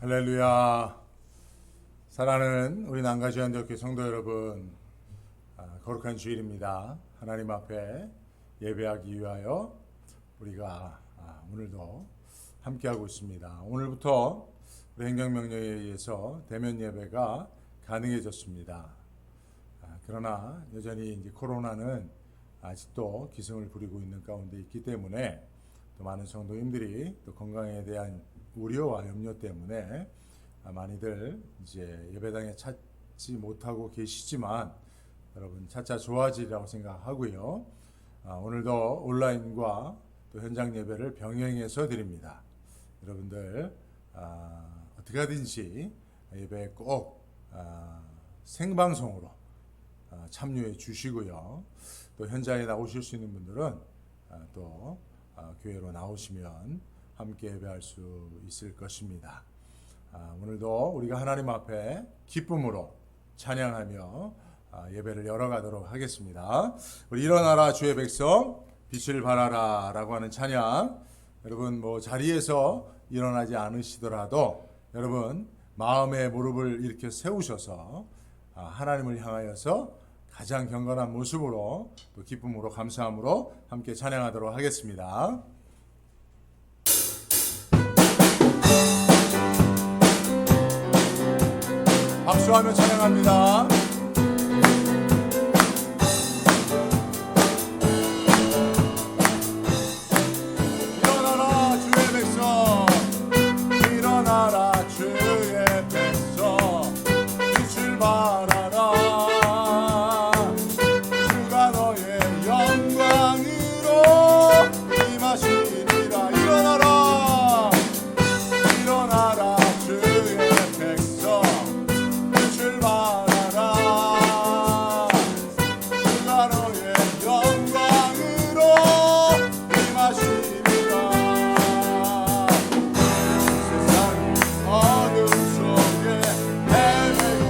할렐루야. 사랑하는 우리 난가지안대학교 성도 여러분, 거룩한 주일입니다. 하나님 앞에 예배하기 위하여 우리가 오늘도 함께하고 있습니다. 오늘부터 우리 행정명령에 의해서 대면 예배가 가능해졌습니다. 그러나 여전히 이제 코로나는 아직도 기승을 부리고 있는 가운데 있기 때문에 또 많은 성도님들이 또 건강에 대한 우려와 염려 때문에 많이들 이제 예배당에 찾지 못하고 계시지만 여러분 차차 좋아지리라고 생각하고요. 오늘도 온라인과 또 현장 예배를 병행해서 드립니다. 여러분들 어떻게 하든지 예배에 꼭 생방송으로 참여해 주시고요. 또 현장에 나오실 수 있는 분들은 또 교회로 나오시면 함께 예배할 수 있을 것입니다. 오늘도 우리가 하나님 앞에 기쁨으로 찬양하며 예배를 열어가도록 하겠습니다. 우리 일어나라 주의 백성 빛을 발하라 라고 하는 찬양, 여러분 자리에서 일어나지 않으시더라도 여러분 마음의 무릎을 이렇게 세우셔서 하나님을 향하여서 가장 경건한 모습으로 또 기쁨으로 감사함으로 함께 찬양하도록 하겠습니다. 박수하며 찬양합니다. 일어나라 주의 백성, 일어나라 주의 백성, 빛을 발하라. 주가 너의 영광으로 임하시리라. 일어나라, 일어나라 주의 백성, 빛을 발하라. 주가 너의 영광으로 임하시리라. 세상 어둠 속에 헤매고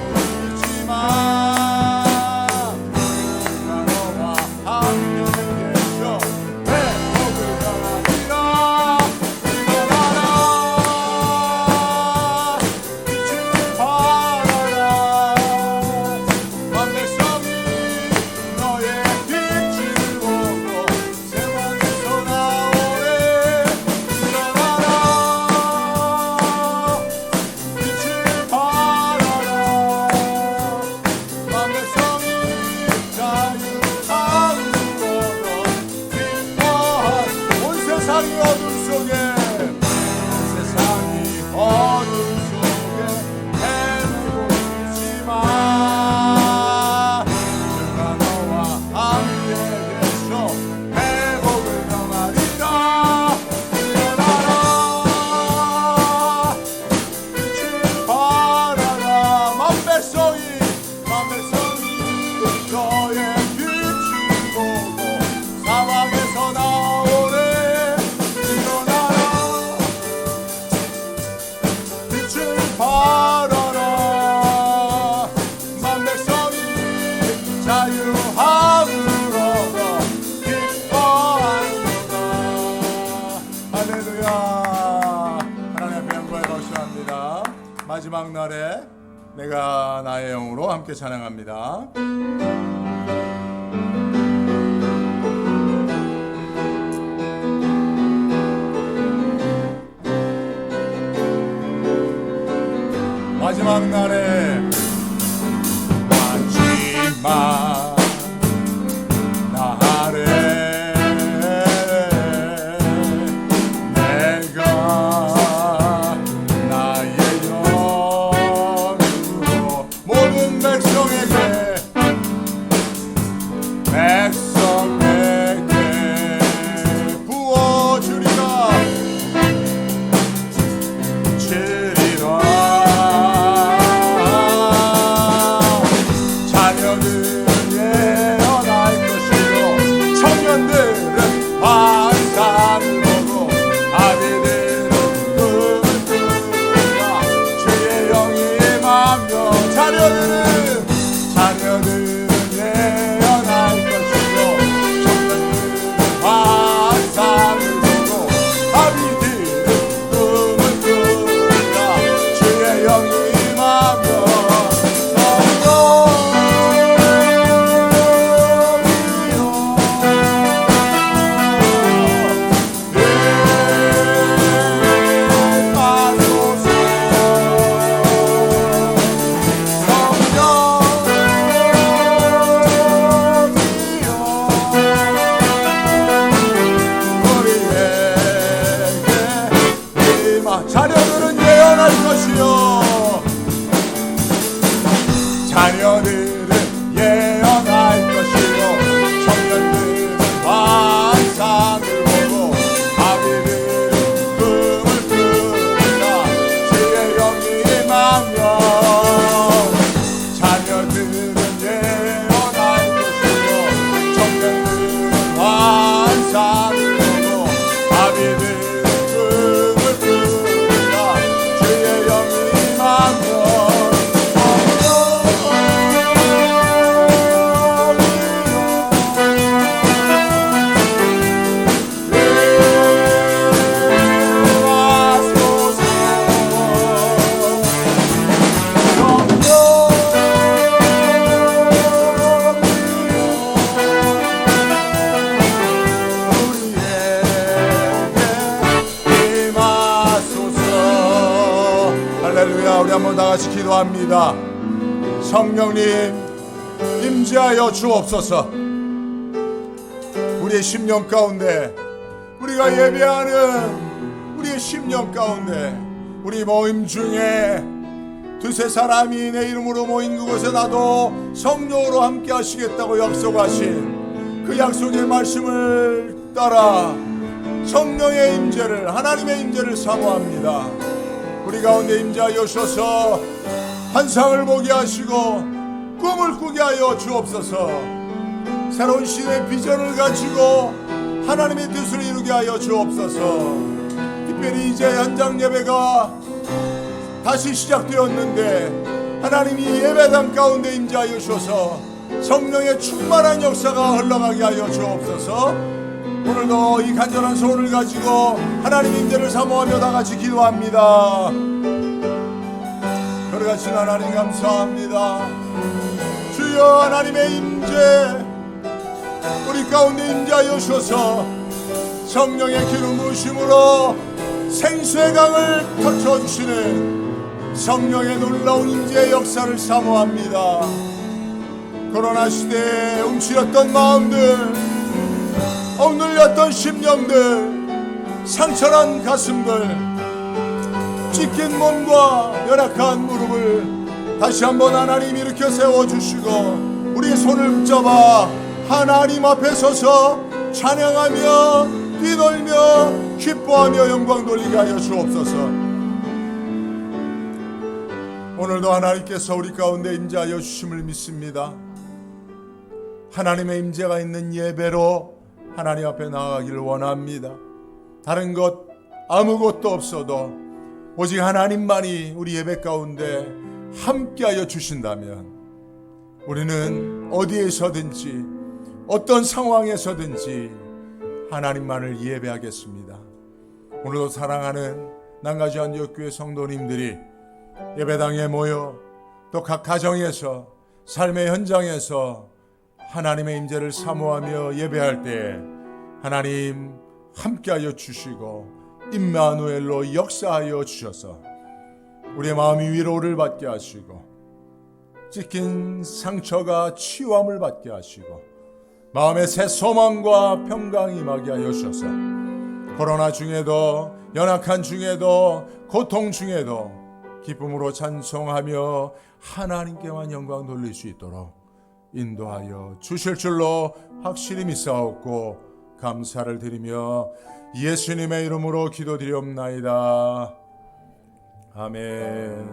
있지만 주가 너와 함께 계셔 회복을 당하리라. 일어나라, 빛을 발하라. 온 백성이 너의 빛을 보고 세상에서 나오네. 일어나라, 빛을 발하라. 온 백성이 자유함으로 기뻐하리. 온 세상이 어둠 속에, 세상이 어둠 속에 헤매고 있지만 주가 너와 함께 계셔 회복을 경하리라. 일어나라, 빛을 발하라. 만 백성이 너의 빛을 보고 사방에서 나오네. 일어나라, 빛을 발하라. 만 백성이 자유함을 얻어 기뻐하리라. 할렐루야. 하나님 앞에 영광을 감사합니다. 마지막 날에 내가 나의 영으로 함께 찬양합니다. 마지막 날에 마지막 날에 내가 나의 영으로 모든 백성에게 부어주리라. 주리라. 자녀들 예언할 것이요 청년들은 환상을 보고 아비들은 꿈을 꾸리라. 주의 영이 임하며 자녀들은 예언할 것이요 청년들은 환상을 보고 아비들은 꿈을 꾸리라. 주의 자녀들은 예언할 것이요 자녀들은 예언할 것이요 청년들은 환상을 보고 아비들은 꿈을 꾸리라 주의 영이 임하면 자녀들은 예언할 것이요 청년들은 환상을 보고 아비들은 꿈을 꾸리라 주의 영이 임하면 우리 한번 다 같이 기도합니다. 성령님 임재하여 주옵소서. 우리의 심령 가운데 우리가 예배하는 우리의 심령 가운데 우리 모임 중에 두세 사람이 내 이름으로 모인 그곳에 나도 성령으로 함께 하시겠다고 약속하신 그 약속의 말씀을 따라 성령의 임재를 하나님의 임재를 사모합니다. 우리 가운데 임재하여 주셔서 환상을 보게 하시고 꿈을 꾸게 하여 주옵소서. 새로운 시대의 비전을 가지고 하나님의 뜻을 이루게 하여 주옵소서. 특별히 이제 현장 예배가 다시 시작되었는데 하나님이 예배당 가운데 임재하여 주셔서 성령의 충만한 역사가 흘러가게 하여 주옵소서. 오늘도 이 간절한 소원을 가지고 하나님 임재를 사모하며 다같이 기도합니다. 거룩하신 하나님 감사합니다. 주여 하나님의 임재 우리 가운데 임재하여 주셔서 성령의 기름 부으심으로 생수의 강을 터쳐주시는 성령의 놀라운 임재의 역사를 사모합니다. 코로나 시대에 움츠렸던 마음들, 억눌렸던 심령들, 상처난 가슴들, 찢긴 몸과 연약한 무릎을 다시 한번 하나님 일으켜 세워주시고 우리의 손을 붙잡아 하나님 앞에 서서 찬양하며 뛰놀며 기뻐하며 영광 돌리게 하여 주옵소서. 오늘도 하나님께서 우리 가운데 임재하여 주심을 믿습니다. 하나님의 임재가 있는 예배로 하나님 앞에 나아가기를 원합니다. 다른 것 아무것도 없어도 오직 하나님만이 우리 예배 가운데 함께하여 주신다면 우리는 어디에서든지 어떤 상황에서든지 하나님만을 예배하겠습니다. 오늘도 사랑하는 남가주 안디옥교회 성도님들이 예배당에 모여 또 각 가정에서 삶의 현장에서 하나님의 임재를 사모하며 예배할 때 하나님 함께하여 주시고 임마누엘로 역사하여 주셔서 우리의 마음이 위로를 받게 하시고 찢긴 상처가 치유함을 받게 하시고 마음의 새 소망과 평강이 임하게 하여 주셔서 코로나 중에도 연약한 중에도 고통 중에도 기쁨으로 찬송하며 하나님께만 영광 돌릴 수 있도록 인도하여 주실 줄로 확실히 믿사옵고 감사를 드리며 예수님의 이름으로 기도드리옵나이다. 아멘.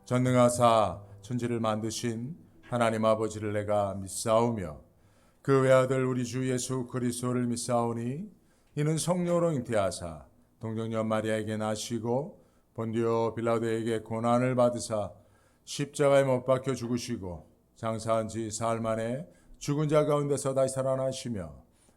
전능하사 천지를 만드신 하나님 아버지를 내가 믿사오며 그 외아들 우리 주 예수 그리스도를 믿사오니 이는 성령으로 잉태하사 동정녀 마리아에게 나시고 본디오 빌라도에게 고난을 받으사 십자가에 못 박혀 죽으시고 장사한 지 사흘 만에 죽은 자 가운데서 다시 살아나시며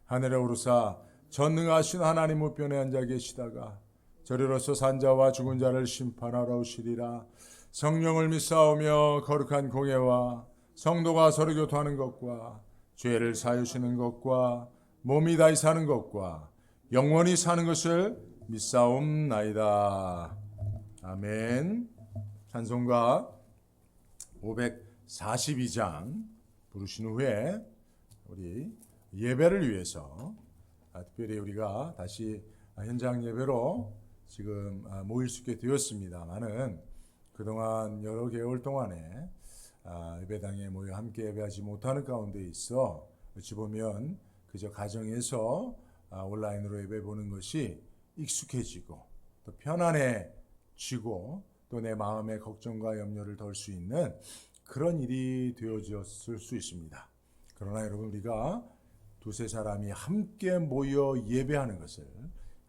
하늘에 오르사 전능하신 하나님 우편에 앉아 계시다가 저리로서 산자와 죽은 자를 심판하러 오시리라. 성령을 믿사오며 거룩한 공예와 성도가 서로 교통하는 것과 죄를 사유시는 것과 몸이 다시 사는 것과 영원히 사는 것을 믿사옵나이다. 아멘. 찬송가 542장 부르신 후에 우리 예배를 위해서 특별히 우리가 다시 현장 예배로 지금 모일 수 있게 되었습니다만은 그동안 여러 개월 동안에 예배당에 모여 함께 예배하지 못하는 가운데 있어 어찌 보면 그저 가정에서 온라인으로 예배 보는 것이 익숙해지고 또 편안해지고 또 내 마음의 걱정과 염려를 덜 수 있는 그런 일이 되어졌을 수 있습니다. 그러나 여러분, 우리가 두세 사람이 함께 모여 예배하는 것을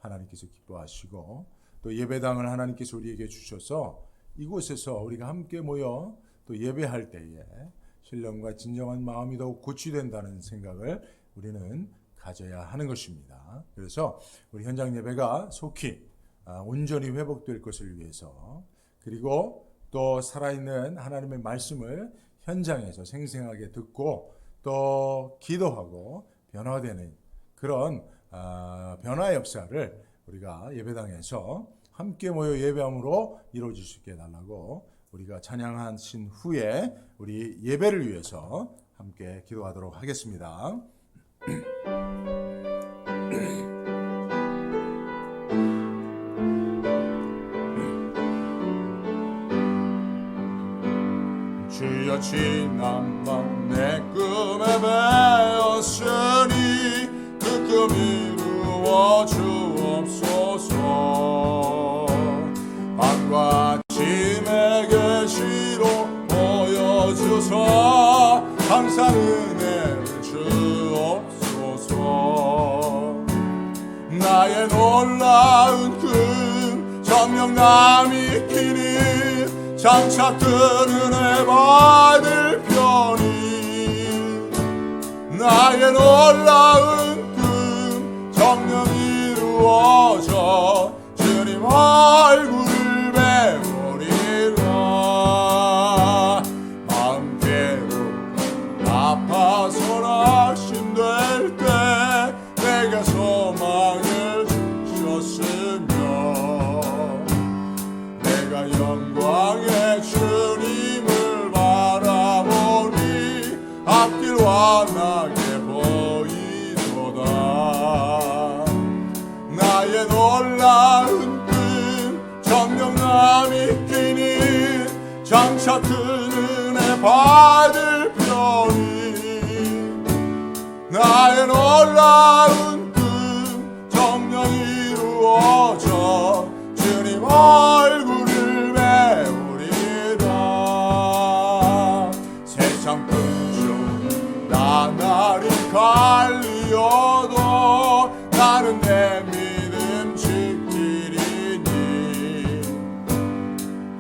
하나님께서 기뻐하시고 또 예배당을 하나님께서 우리에게 주셔서 이곳에서 우리가 함께 모여 또 예배할 때에 신령과 진정한 마음이 더욱 고취된다는 생각을 우리는 가져야 하는 것입니다. 그래서 우리 현장 예배가 속히 온전히 회복될 것을 위해서, 그리고 또 살아있는 하나님의 말씀을 현장에서 생생하게 듣고 또 기도하고 변화되는 그런 변화 역사를 우리가 예배당에서 함께 모여 예배함으로 이루어질 수 있게 해달라고 우리가 찬양하신 후에 우리 예배를 위해서 함께 기도하도록 하겠습니다. 주여, 지난밤 내 꿈에 배었으니 그 꿈 이루어 주옵소서. 밤과 아침의 계시로 보여주소. 항상 은혜를 주옵소서. 나의 놀라운 꿈 정령남이 끼니 장차 큰 은혜 받을 편이. 나의 놀라운 꿈 정녕 이루어져 주님 얼굴을 배우리라. 마음대로 아파서나 힘들 때 내게 소망을 주셨으며 내가 영광의 주님을 바라보니 앞길 환하게 보이도다. 나의 놀라운 꿈 정령남이 끼니 장차 큰 은혜 받을 편이. 나의 놀라운 꿈 정령 이루어져 주님 얼굴을 배우리라. 세상 큰 나날이 갈리어도 나는 내 믿음 지키리니.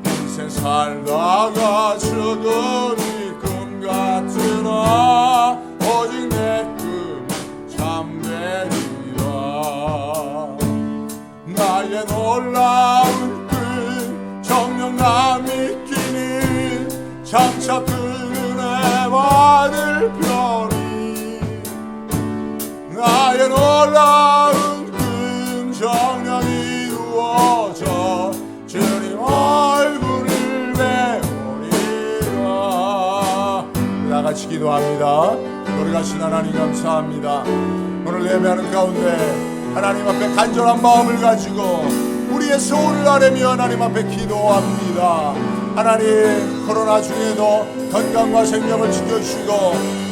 인생 살다가 죽으니 꿈 같으나 오직 내 꿈은 참되리라. 나의 놀라운 꿈 정령남이 끼니 장차 큰 은혜 받을 편이. 나의 놀라운 꿈 정령 이루어져 주님 얼굴을 배우리라. 다같이 기도합니다. 노래가신 하나님 감사합니다. 오늘 예배하는 가운데 하나님 앞에 간절한 마음을 가지고 우리의 소원을 아뢰며 하나님 앞에 기도합니다. 하나님, 코로나 중에도 건강과 생명을 지켜주시고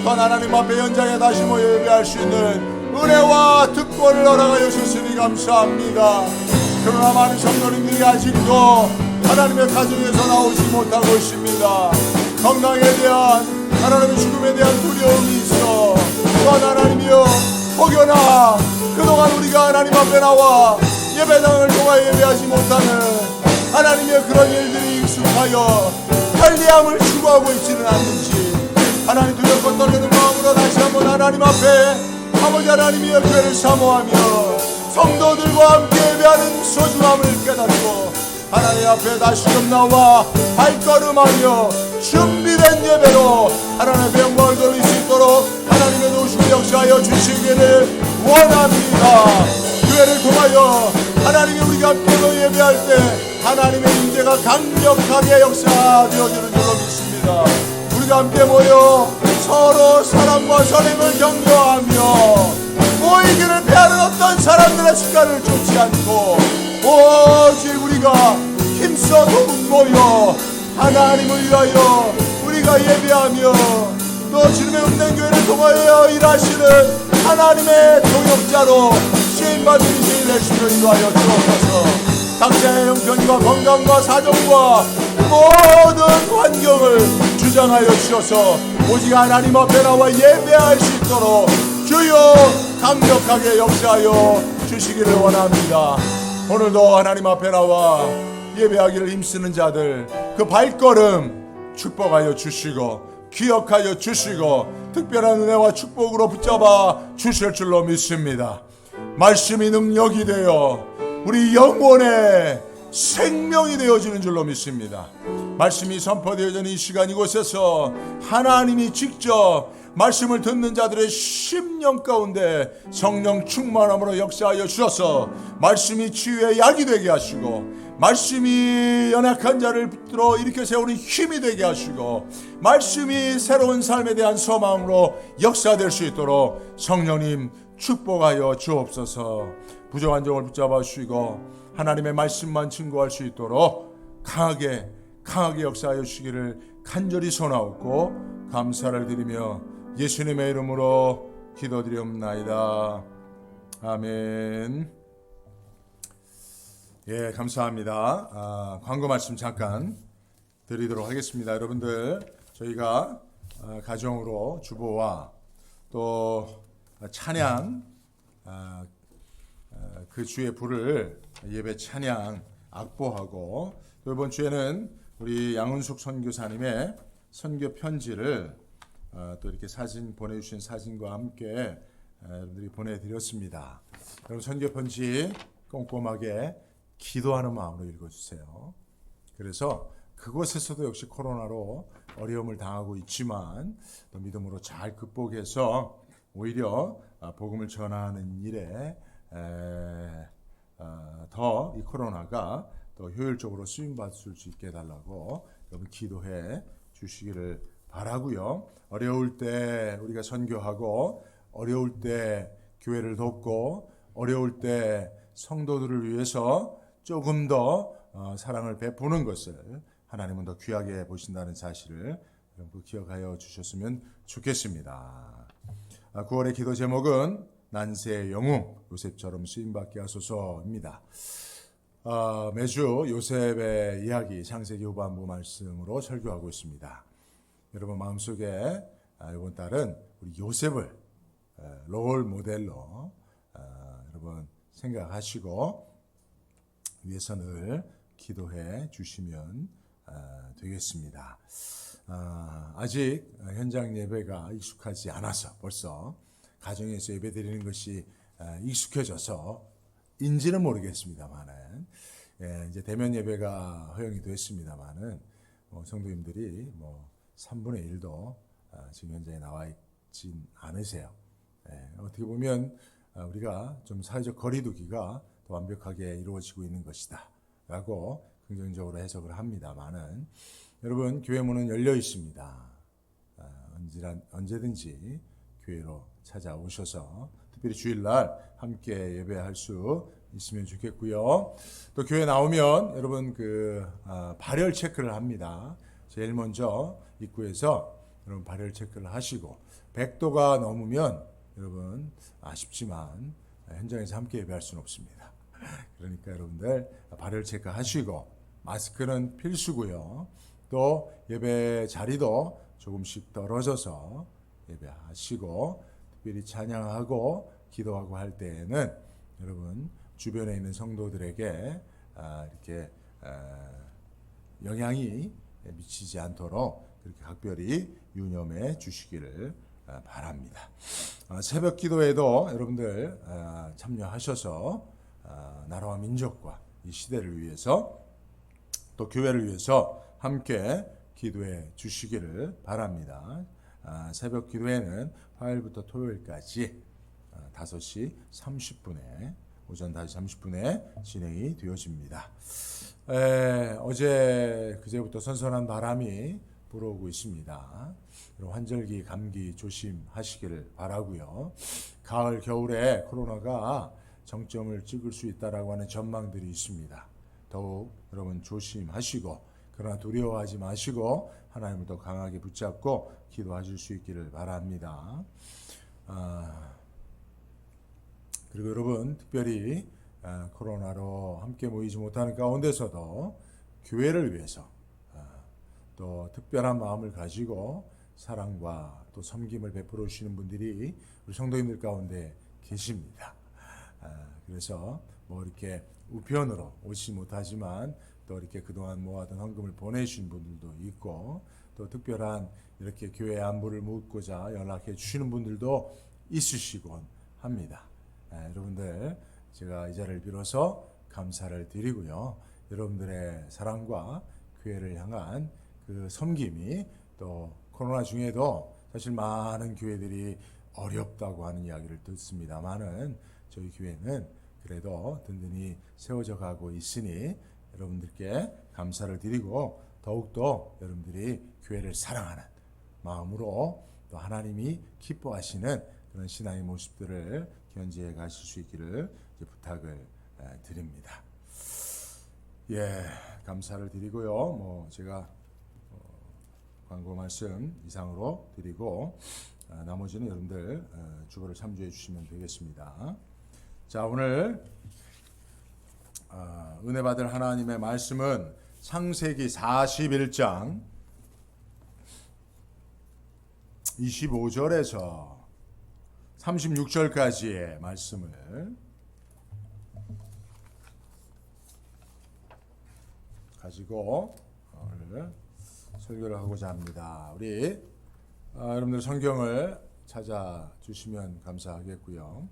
또 하나님 앞에 현장에 다시 모여 예배할 수 있는 은혜와 특권을 허락하여 주시니 감사합니다. 그러나 많은 성도님들이 아직도 하나님의 가정에서 나오지 못하고 있습니다. 건강에 대한, 하나님의 죽음에 대한 두려움이 있어 또한 하나님이여, 혹여나 그동안 우리가 하나님 앞에 나와 예배당을 통하여 예배하지 못하는 하나님의 그런 일들이 익숙하여 편리함을 추구하고 있지는 않는지 하나님 두렵고 떨리는 마음으로 다시 한번 하나님 앞에 아버지 하나님의 교회를 사모하며 성도들과 함께 예배하는 소중함을 깨닫고 하나님 앞에 다시금 나와 발걸음하며 준비된 예배로 하나님의 영광을 돌릴 수 있도록 하나님의 도우심을 역사하여 주시기를 원합니다. 교회를 통하여 하나님이 우리가 함께 예배할 때 하나님의 임재가 강력하게 역사되어지는 줄로 믿습니다. 우리가 함께 모여 서로 사랑과 선행을 격려하며 모이기를 피하는 어떤 사람들의 습관을 쫓지 않고 오직 우리가 힘써 더욱 모여 하나님을 위하여 우리가 예배하며 또 주님의 은혜 교회를 통하여 일하시는 하나님의 동역자로 쓰임받은 인생이 될 수 있도록 인도하여 주옵소서. 각자의 형편과 건강과 사정과 모든 환경을 주장하여 주셔서 오직 하나님 앞에 나와 예배할 수 있도록 주여 강력하게 역사하여 주시기를 원합니다. 오늘도 하나님 앞에 나와 예배하기를 힘쓰는 자들 그 발걸음 축복하여 주시고 기억하여 주시고 특별한 은혜와 축복으로 붙잡아 주실 줄로 믿습니다. 말씀이 능력이 되어 우리 영혼의 생명이 되어지는 줄로 믿습니다. 말씀이 선포되어지는 이 시간 이곳에서 하나님이 직접 말씀을 듣는 자들의 심령 가운데 성령 충만함으로 역사하여 주셔서 말씀이 치유의 약이 되게 하시고 말씀이 연약한 자를 붙들어 일으켜 세우는 힘이 되게 하시고 말씀이 새로운 삶에 대한 소망으로 역사될 수 있도록 성령님 축복하여 주옵소서. 부정한 종을 붙잡아 주시고 하나님의 말씀만 증거할 수 있도록 강하게 역사하여 주시기를 간절히 소나옵고 감사를 드리며 예수님의 이름으로 기도드리옵나이다. 아멘. 예, 감사합니다. 광고 말씀 잠깐 드리도록 하겠습니다. 여러분들 저희가 가정으로 주보와 또 찬양 그 주의 부를 예배 찬양 악보하고 또 이번 주에는 우리 양은숙 선교사님의 선교 편지를 또 이렇게 사진 보내주신 사진과 함께 여러분들이 보내드렸습니다. 여러분 선교 편지 꼼꼼하게 기도하는 마음으로 읽어주세요. 그래서 그곳에서도 역시 코로나로 어려움을 당하고 있지만 또 믿음으로 잘 극복해서 오히려 복음을 전하는 일에 더 이 코로나가 더 효율적으로 쓰임받을 수 있게 해달라고 여러분 기도해 주시기를 바라고요. 어려울 때 우리가 선교하고 어려울 때 교회를 돕고 어려울 때 성도들을 위해서 조금 더 사랑을 베푸는 것을 하나님은 더 귀하게 보신다는 사실을 여러분 기억하여 주셨으면 좋겠습니다. 9월의 기도 제목은 난세의 영웅 요셉처럼 쓰임받게 하소서입니다. 매주 요셉의 이야기 창세기 후반부 말씀으로 설교하고 있습니다. 여러분 마음속에 이번 달은 우리 요셉을 롤 모델로 여러분 생각하시고 위해서 늘 기도해 주시면 되겠습니다. 아직 현장 예배가 익숙하지 않아서 벌써 가정에서 예배 드리는 것이 익숙해져서 인지는 모르겠습니다만은 이제 대면 예배가 허용이 됐습니다만은 성도님들이 3분의 1도 지금 현장에 나와 있진 않으세요. 어떻게 보면 우리가 좀 사회적 거리두기가 더 완벽하게 이루어지고 있는 것이다 라고 긍정적으로 해석을 합니다만은 여러분 교회 문은 열려 있습니다. 언제든지 교회로 찾아오셔서 특별히 주일날 함께 예배할 수 있으면 좋겠고요. 또 교회 나오면 여러분 발열 체크를 합니다. 제일 먼저 입구에서 여러분 발열 체크를 하시고 100도가 넘으면 여러분 아쉽지만 현장에서 함께 예배할 수는 없습니다. 그러니까 여러분들 발열 체크 하시고 마스크는 필수고요. 또 예배 자리도 조금씩 떨어져서 예배하시고 특별히 찬양하고 기도하고 할 때에는 여러분 주변에 있는 성도들에게 이렇게 영향이 미치지 않도록 그렇게 각별히 유념해 주시기를 바랍니다. 새벽 기도에도 여러분들 참여하셔서 나라와 민족과 이 시대를 위해서 또 교회를 위해서 함께 기도해 주시기를 바랍니다. 새벽 기도회는 화요일부터 토요일까지 5시 30분에 오전 5시 30분에 진행이 되어집니다. 어제 그제부터 선선한 바람이 불어오고 있습니다. 환절기 감기 조심하시기를 바라고요. 가을 겨울에 코로나가 정점을 찍을 수 있다라고 하는 전망들이 있습니다. 더욱 여러분 조심하시고, 그러나 두려워하지 마시고 하나님을 더 강하게 붙잡고 기도하실 수 있기를 바랍니다. 그리고 여러분 특별히 코로나로 함께 모이지 못하는 가운데서도 교회를 위해서 또 특별한 마음을 가지고 사랑과 또 섬김을 베풀어 주시는 분들이 우리 성도님들 가운데 계십니다. 그래서 뭐 이렇게 우편으로 오지 못하지만 또 이렇게 그동안 모아둔 헌금을 보내주신 분들도 있고, 또 특별한 이렇게 교회 안부를 묻고자 연락해 주시는 분들도 있으시곤 합니다. 여러분들 제가 이 자리를 빌어서 감사를 드리고요. 여러분들의 사랑과 교회를 향한 그 섬김이 또 코로나 중에도 사실 많은 교회들이 어렵다고 하는 이야기를 듣습니다만은 저희 교회는 그래도 든든히 세워져 가고 있으니 여러분들께 감사를 드리고, 더욱더 여러분들이 교회를 사랑하는 마음으로 또 하나님이 기뻐하시는 그런 신앙의 모습들을 견지해 가실 수 있기를 부탁을 드립니다. 예, 감사를 드리고요. 뭐 제가 광고 말씀 이상으로 드리고 나머지는 여러분들 주보를 참조해 주시면 되겠습니다. 자, 오늘 은혜 받을 하나님의 말씀은 창세기 41장 25절에서 36절까지의 말씀을 가지고 오늘 설교를 하고자 합니다. 우리 여러분들 성경을 찾아주시면 감사하겠고요.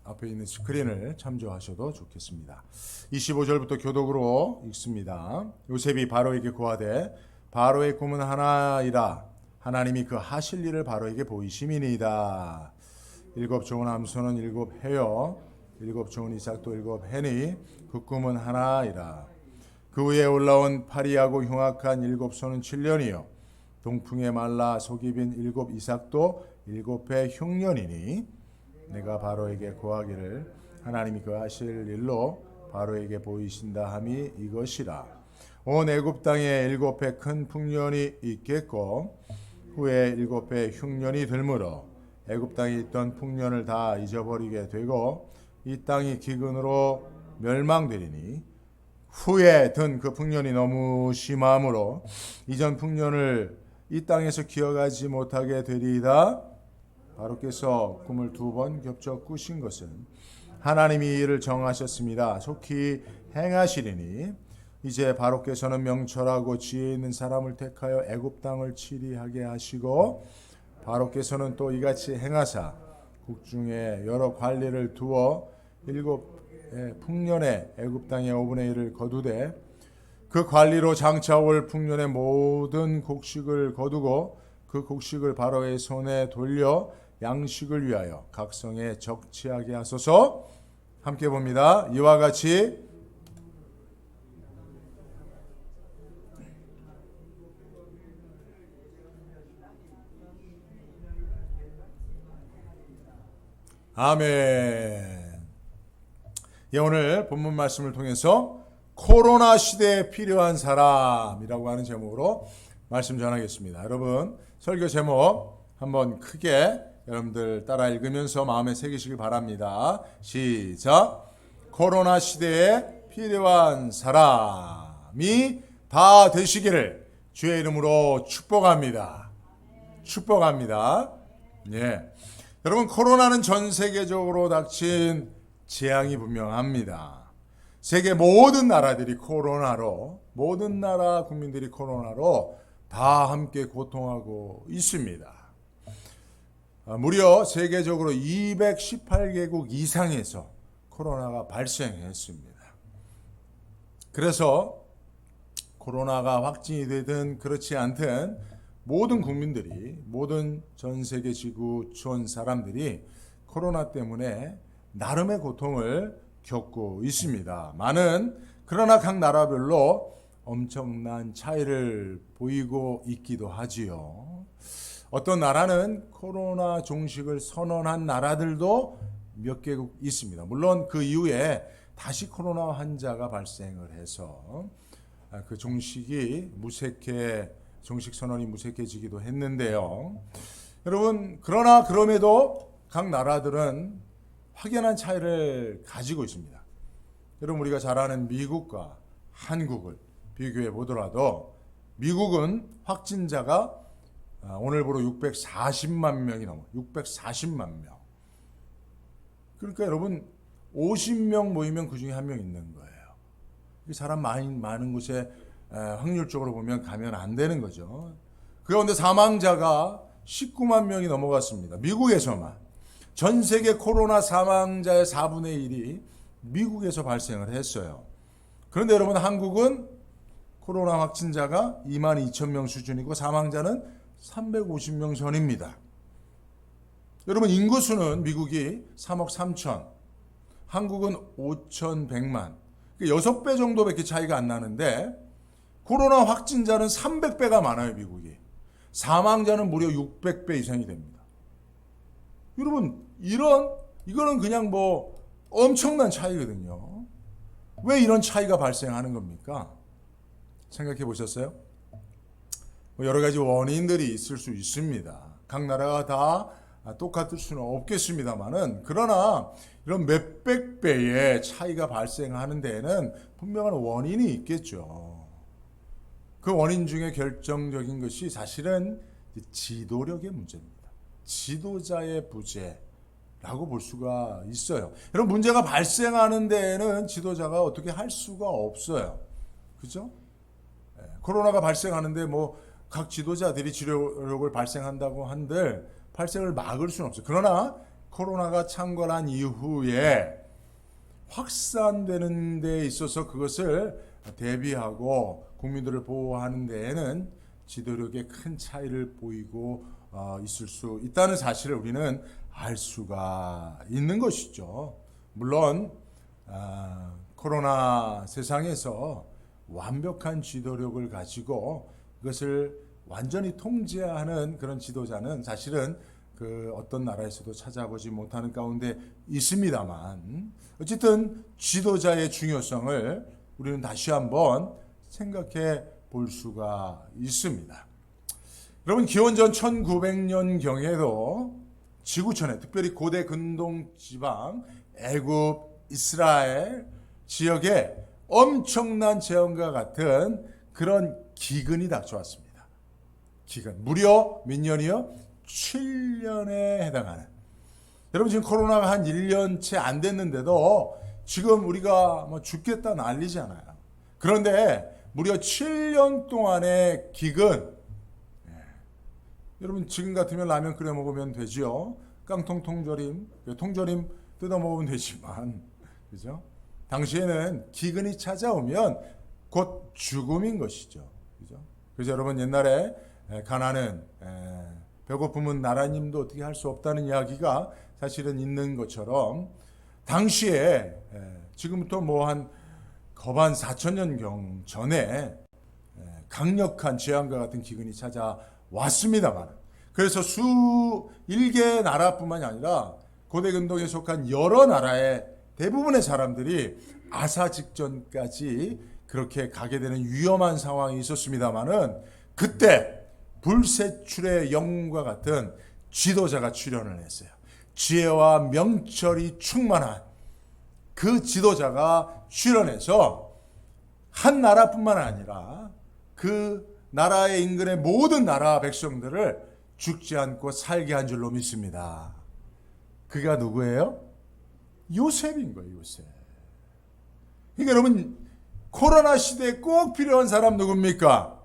앞에 있는 스크린을 참조하셔도 좋겠습니다. 25절부터 교독으로 읽습니다. 요셉이 바로에게 고하되 바로의 꿈은 하나이라. 하나님이 그 하실 일을 바로에게 보이심이니이다. 7 좋은 암소는 7 해요. 7 좋은 이삭도 7 해니 그 꿈은 하나이라. 그 위에 올라온 파리하고 흉악한 7 소는 7년이요. 동풍에 말라 속이 빈 7 이삭도 7해 흉년이니 내가 바로에게 고하기를 하나님이 그 하실 일로 바로에게 보이신다 함이 이것이라. 온 애굽 땅에 7해 큰 풍년이 있겠고 후에 7해 흉년이 들므로 애굽 땅에 있던 풍년을 다 잊어버리게 되고 이 땅이 기근으로 멸망되리니 후에 든 그 풍년이 너무 심함으로 이전 풍년을 이 땅에서 기억하지 못하게 되리이다. 바로께서 꿈을 2번 겹쳐 꾸신 것은 하나님이 이를 정하셨습니다. 속히 행하시리니 이제 바로께서는 명철하고 지혜 있는 사람을 택하여 애굽 땅을 치리하게 하시고 바로께서는 또 이같이 행하사 국중에 여러 관리를 두어 7 풍년에 애굽 땅의 5분의 1을 거두되 그 관리로 장차 올 풍년의 모든 곡식을 거두고 그 곡식을 바로의 손에 돌려 양식을 위하여 각 성에 적치하게 하소서. 함께 봅니다. 이와 같이 아멘. 예, 오늘 본문 말씀을 통해서 코로나 시대에 필요한 사람이라고 하는 제목으로 말씀 전하겠습니다. 여러분 설교 제목 한번 크게 여러분들 따라 읽으면서 마음에 새기시길 바랍니다. 시작. 코로나 시대에 필요한 사람이 다 되시기를 주의 이름으로 축복합니다. 축복합니다. 예. 여러분 코로나는 전 세계적으로 닥친 재앙이 분명합니다. 세계 모든 나라들이 코로나로, 모든 나라 국민들이 코로나로 다 함께 고통하고 있습니다. 무려 세계적으로 218개국 이상에서 코로나가 발생했습니다. 그래서 코로나가 확진이 되든 그렇지 않든 모든 국민들이, 모든 전 세계 지구촌 사람들이 코로나 때문에 나름의 고통을 겪고 있습니다. 그러나 각 나라별로 엄청난 차이를 보이고 있기도 하지요. 어떤 나라는 코로나 종식을 선언한 나라들도 몇 개국 있습니다. 물론 그 이후에 다시 코로나 환자가 발생을 해서 그 종식이 종식 선언이 무색해지기도 했는데요. 여러분, 그러나 그럼에도 각 나라들은 확연한 차이를 가지고 있습니다. 여러분, 우리가 잘 아는 미국과 한국을 비교해 보더라도 미국은 확진자가 오늘부로 640만 명이 넘어 640만 명. 그러니까 여러분 50명 모이면 그 중에 한 명 있는 거예요. 사람 많은 곳에 확률적으로 보면 가면 안 되는 거죠. 그 가운데 사망자가 19만 명이 넘어갔습니다. 미국에서만. 전 세계 코로나 사망자의 4분의 1이 미국에서 발생을 했어요. 그런데 여러분, 한국은 코로나 확진자가 2만 2천 명 수준이고 사망자는 350명 선입니다. 여러분, 인구수는 미국이 3억 3천, 한국은 5,100만. 6배 정도밖에 차이가 안 나는데 코로나 확진자는 300배가 많아요, 미국이. 사망자는 무려 600배 이상이 됩니다. 여러분, 이거는 그냥 뭐 엄청난 차이거든요. 왜 이런 차이가 발생하는 겁니까? 생각해 보셨어요? 여러 가지 원인들이 있을 수 있습니다. 각 나라가 다 똑같을 수는 없겠습니다만은, 그러나 이런 몇백 배의 차이가 발생하는 데에는 분명한 원인이 있겠죠. 그 원인 중에 결정적인 것이 사실은 지도력의 문제입니다. 지도자의 부재라고 볼 수가 있어요. 이런 문제가 발생하는 데에는 지도자가 어떻게 할 수가 없어요. 그죠? 코로나가 발생하는데 뭐 각 지도자들이 지도력을 발생한다고 한들 발생을 막을 수는 없어요. 그러나 코로나가 창궐한 이후에 확산되는 데 있어서 그것을 대비하고 국민들을 보호하는 데에는 지도력에 큰 차이를 보이고 있을 수 있다는 사실을 우리는 알 수가 있는 것이죠. 물론 코로나 세상에서 완벽한 지도력을 가지고 그것을 완전히 통제하는 그런 지도자는 사실은 그 어떤 나라에서도 찾아보지 못하는 가운데 있습니다만, 어쨌든 지도자의 중요성을 우리는 다시 한번 생각해 볼 수가 있습니다. 여러분, 기원전 1900년경에도 지구촌에, 특별히 고대 근동 지방 애굽, 이스라엘 지역에 엄청난 재앙과 같은 그런 기근이 닥쳐왔습니다. 기근. 무려 몇 년이요? 7년에 해당하는. 여러분, 지금 코로나가 한 1년 채 안 됐는데도 지금 우리가 뭐 죽겠다 난리잖아요. 그런데 무려 7년 동안의 기근. 여러분, 지금 같으면 라면 끓여 먹으면 되지요. 깡통 통조림, 통조림 뜯어 먹으면 되지만, 그죠? 당시에는 기근이 찾아오면 곧 죽음인 것이죠. 그죠? 그래서 여러분, 옛날에 가난은 배고픔은 나라님도 어떻게 할 수 없다는 이야기가 사실은 있는 것처럼, 당시에 지금부터 뭐 한 거반 4천년경 전에 강력한 재앙과 같은 기근이 찾아왔습니다만, 그래서 일개 나라뿐만이 아니라 고대 근동에 속한 여러 나라의 대부분의 사람들이 아사 직전까지 그렇게 가게 되는 위험한 상황이 있었습니다만은, 그때 불세출의 영웅과 같은 지도자가 출현을 했어요. 지혜와 명철이 충만한 그 지도자가 출현해서 한 나라뿐만 아니라 그 나라의 인근의 모든 나라 백성들을 죽지 않고 살게 한 줄로 믿습니다. 그가 누구예요? 요셉인 거예요, 요셉. 그러니까 여러분, 코로나 시대에 꼭 필요한 사람 누굽니까?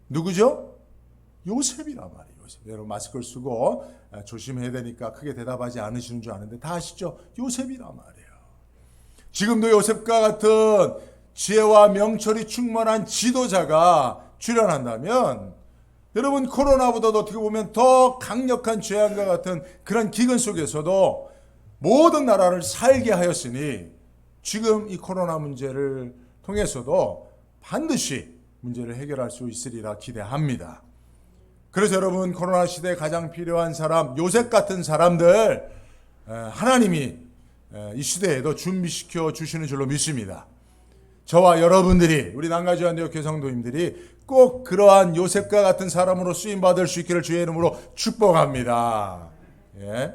누구죠? 요셉이란 말이에요. 요셉. 여러분, 마스크를 쓰고 조심해야 되니까 크게 대답하지 않으시는 줄 아는데 다 아시죠? 요셉이란 말이에요. 지금도 요셉과 같은 지혜와 명철이 충만한 지도자가 출현한다면, 여러분, 코로나보다도 어떻게 보면 더 강력한 재앙과 같은 그런 기근 속에서도 모든 나라를 살게 하였으니, 지금 이 코로나 문제를 통해서도 반드시 문제를 해결할 수 있으리라 기대합니다. 그래서 여러분, 코로나 시대에 가장 필요한 사람, 요셉 같은 사람들 하나님이 이 시대에도 준비시켜 주시는 줄로 믿습니다. 저와 여러분들이, 우리 난가주한대학교 성도님들이 꼭 그러한 요셉과 같은 사람으로 쓰임받을 수 있기를 주의 이름으로 축복합니다. 예.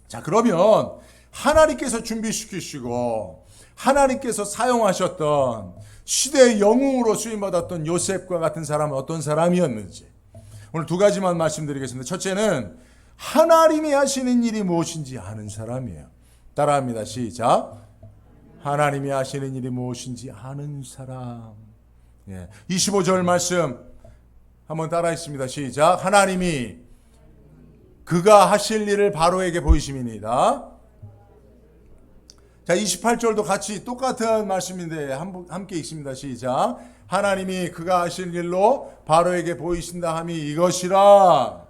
자, 그러면 하나님께서 준비시키시고 하나님께서 사용하셨던 시대의 영웅으로 쓰임받았던 요셉과 같은 사람은 어떤 사람이었는지 오늘 두 가지만 말씀드리겠습니다. 첫째는 하나님이 하시는 일이 무엇인지 아는 사람이에요. 따라합니다. 시작. 하나님이 하시는 일이 무엇인지 아는 사람. 25절 말씀 한번 따라 했습니다. 시작. 하나님이 그가 하실 일을 바로에게 보이심이니이다. 자, 28절도 같이 똑같은 말씀인데 함께 읽습니다. 시작. 하나님이 그가 하실 일로 바로에게 보이신다 함이 이것이라.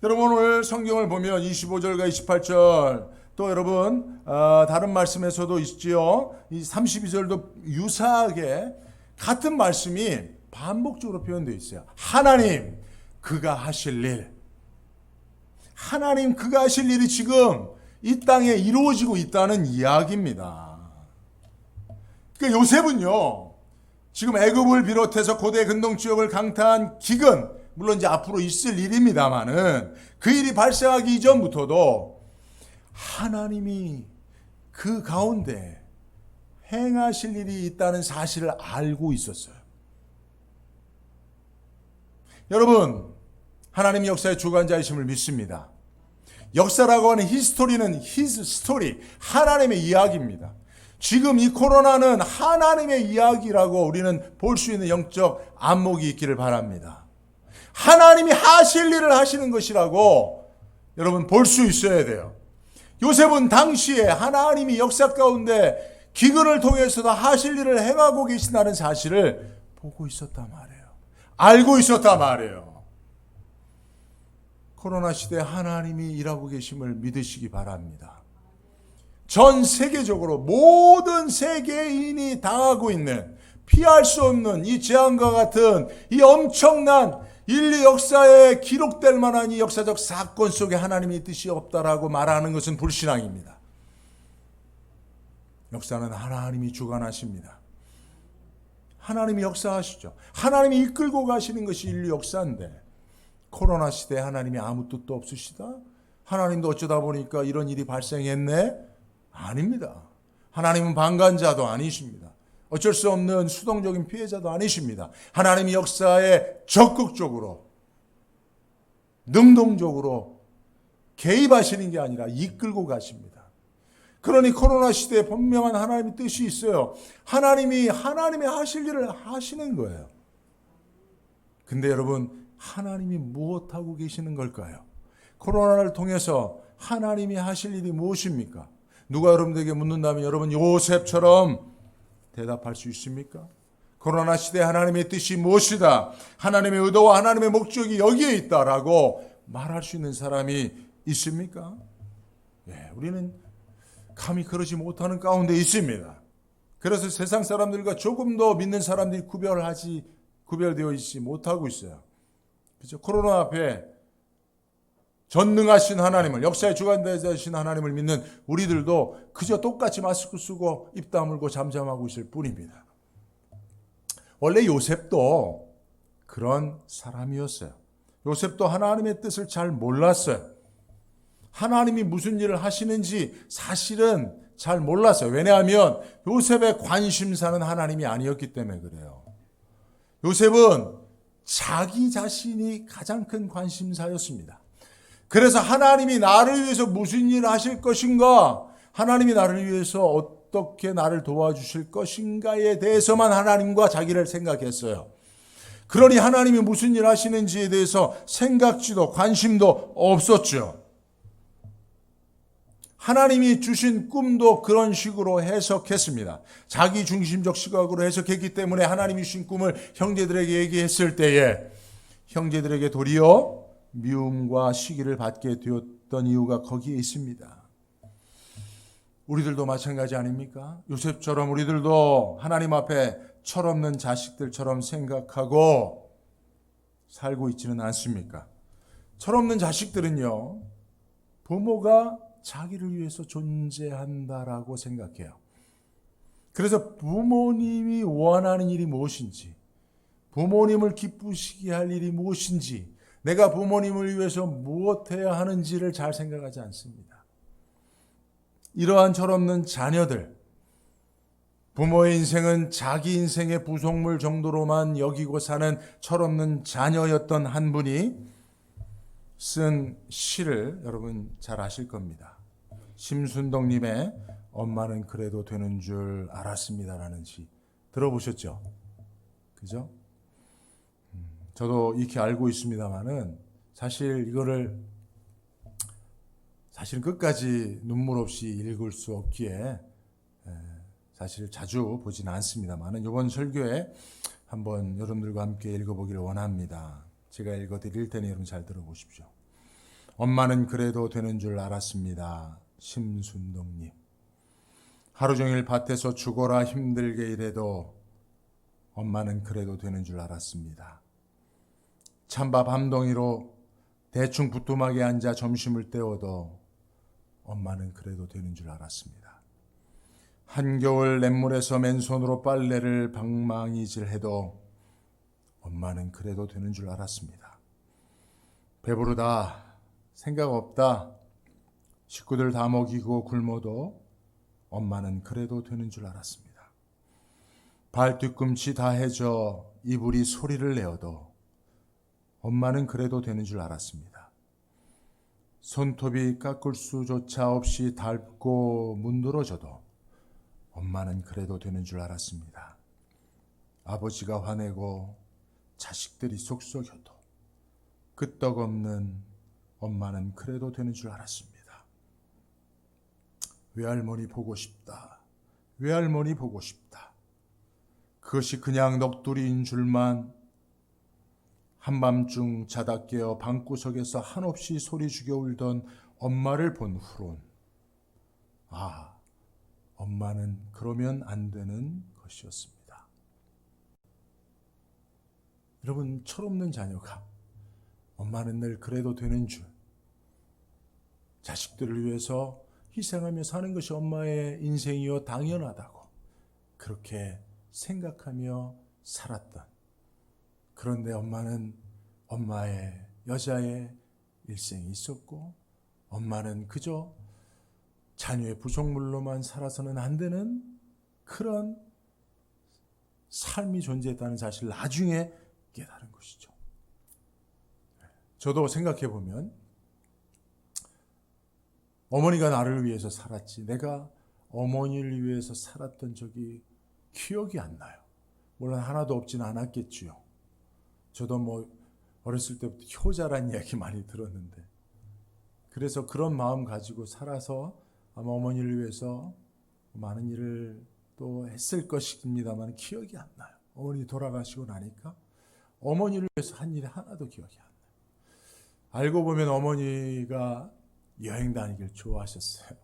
여러분, 오늘 성경을 보면 25절과 28절 또 여러분 다른 말씀에서도 있지요. 이 32절도 유사하게 같은 말씀이 반복적으로 표현되어 있어요. 하나님 그가 하실 일. 하나님 그가 하실 일이 지금 이 땅에 이루어지고 있다는 이야기입니다. 그러니까 요셉은요, 지금 애굽을 비롯해서 고대 근동 지역을 강타한 기근, 물론 이제 앞으로 있을 일입니다만은 그 일이 발생하기 이전부터도 하나님이 그 가운데 행하실 일이 있다는 사실을 알고 있었어요. 여러분, 하나님이 역사의 주관자이심을 믿습니다. 역사라고 하는 히스토리는 His story, 하나님의 이야기입니다. 지금 이 코로나는 하나님의 이야기라고 우리는 볼 수 있는 영적 안목이 있기를 바랍니다. 하나님이 하실 일을 하시는 것이라고 여러분 볼 수 있어야 돼요. 요셉은 당시에 하나님이 역사 가운데 기근을 통해서도 하실 일을 행하고 계신다는 사실을 보고 있었단 말이에요. 알고 있었단 말이에요. 코로나 시대에 하나님이 일하고 계심을 믿으시기 바랍니다. 전 세계적으로 모든 세계인이 당하고 있는 피할 수 없는 이 재앙과 같은 이 엄청난 인류 역사에 기록될 만한 이 역사적 사건 속에 하나님의 뜻이 없다라고 말하는 것은 불신앙입니다. 역사는 하나님이 주관하십니다. 하나님이 역사하시죠. 하나님이 이끌고 가시는 것이 인류 역사인데 코로나 시대에 하나님이 아무 뜻도 없으시다? 하나님도 어쩌다 보니까 이런 일이 발생했네? 아닙니다. 하나님은 방관자도 아니십니다. 어쩔 수 없는 수동적인 피해자도 아니십니다. 하나님이 역사에 적극적으로 능동적으로 개입하시는 게 아니라 이끌고 가십니다. 그러니 코로나 시대에 분명한 하나님의 뜻이 있어요. 하나님이 하실 일을 하시는 거예요. 근데 여러분, 하나님이 무엇하고 계시는 걸까요? 코로나를 통해서 하나님이 하실 일이 무엇입니까? 누가 여러분들에게 묻는다면 여러분 요셉처럼 대답할 수 있습니까? 코로나 시대에 하나님의 뜻이 무엇이다? 하나님의 의도와 하나님의 목적이 여기에 있다라고 말할 수 있는 사람이 있습니까? 예, 우리는 감히 그러지 못하는 가운데 있습니다. 그래서 세상 사람들과 조금 더 믿는 사람들이 구별되어 있지 못하고 있어요. 그렇죠? 코로나 앞에 전능하신 하나님을, 역사의 주관자이신 하나님을 믿는 우리들도 그저 똑같이 마스크 쓰고 입 다물고 잠잠하고 있을 뿐입니다. 원래 요셉도 그런 사람이었어요. 요셉도 하나님의 뜻을 잘 몰랐어요. 하나님이 무슨 일을 하시는지 사실은 잘 몰랐어요. 왜냐하면 요셉의 관심사는 하나님이 아니었기 때문에 그래요. 요셉은 자기 자신이 가장 큰 관심사였습니다. 그래서 하나님이 나를 위해서 무슨 일을 하실 것인가, 하나님이 나를 위해서 어떻게 나를 도와주실 것인가에 대해서만 하나님과 자기를 생각했어요. 그러니 하나님이 무슨 일을 하시는지에 대해서 생각지도 관심도 없었죠. 하나님이 주신 꿈도 그런 식으로 해석했습니다. 자기 중심적 시각으로 해석했기 때문에 하나님이 주신 꿈을 형제들에게 얘기했을 때에 형제들에게 도리어 미움과 시기를 받게 되었던 이유가 거기에 있습니다. 우리들도 마찬가지 아닙니까? 요셉처럼 우리들도 하나님 앞에 철없는 자식들처럼 생각하고 살고 있지는 않습니까? 철없는 자식들은요, 부모가 자기를 위해서 존재한다라고 생각해요. 그래서 부모님이 원하는 일이 무엇인지, 부모님을 기쁘시게 할 일이 무엇인지, 내가 부모님을 위해서 무엇해야 하는지를 잘 생각하지 않습니다. 이러한 철없는 자녀들, 부모의 인생은 자기 인생의 부속물 정도로만 여기고 사는 철없는 자녀였던 한 분이 쓴 시를 여러분 잘 아실 겁니다. 심순덕님의 엄마는 그래도 되는 줄 알았습니다라는 시 들어보셨죠? 그죠? 저도 익히 알고 있습니다만은 사실 끝까지 눈물 없이 읽을 수 없기에 사실 자주 보지는 않습니다만은 이번 설교에 한번 여러분들과 함께 읽어보기를 원합니다. 제가 읽어드릴 테니 여러분 잘 들어보십시오. 엄마는 그래도 되는 줄 알았습니다. 심순덕님. 하루 종일 밭에서 죽어라 힘들게 일해도 엄마는 그래도 되는 줄 알았습니다. 찬밥 한 덩이로 대충 부뚜막에 앉아 점심을 때워도 엄마는 그래도 되는 줄 알았습니다. 한겨울 냇물에서 맨손으로 빨래를 방망이질해도 엄마는 그래도 되는 줄 알았습니다. 배부르다, 생각 없다, 식구들 다 먹이고 굶어도 엄마는 그래도 되는 줄 알았습니다. 발 뒤꿈치 다 해져 이불이 소리를 내어도 엄마는 그래도 되는 줄 알았습니다. 손톱이 깎을 수조차 없이 닳고 문드러져도 엄마는 그래도 되는 줄 알았습니다. 아버지가 화내고 자식들이 속썩여도 끄떡없는 엄마는 그래도 되는 줄 알았습니다. 외할머니 보고 싶다. 외할머니 보고 싶다. 그것이 그냥 넋두리인 줄만 한밤중 자다 깨어 방구석에서 한없이 소리 죽여 울던 엄마를 본 후론 엄마는 그러면 안 되는 것이었습니다. 여러분, 철없는 자녀가 엄마는 늘 그래도 되는 줄, 자식들을 위해서 희생하며 사는 것이 엄마의 인생이요 당연하다고 그렇게 생각하며 살았던, 그런데 엄마는 엄마의 여자의 일생이 있었고 엄마는 그저 자녀의 부속물로만 살아서는 안 되는 그런 삶이 존재했다는 사실을 나중에 깨달은 것이죠. 저도 생각해 보면 어머니가 나를 위해서 살았지 내가 어머니를 위해서 살았던 적이 기억이 안 나요. 물론 하나도 없지는 않았겠지요. 저도 어렸을 때부터 효자란 이야기 많이 들었는데, 그래서 그런 마음 가지고 살아서 아마 어머니를 위해서 많은 일을 또 했을 것입니다만 기억이 안 나요. 어머니 돌아가시고 나니까 어머니를 위해서 한 일이 하나도 기억이 안 나요. 알고 보면 어머니가 여행 다니길 좋아하셨어요.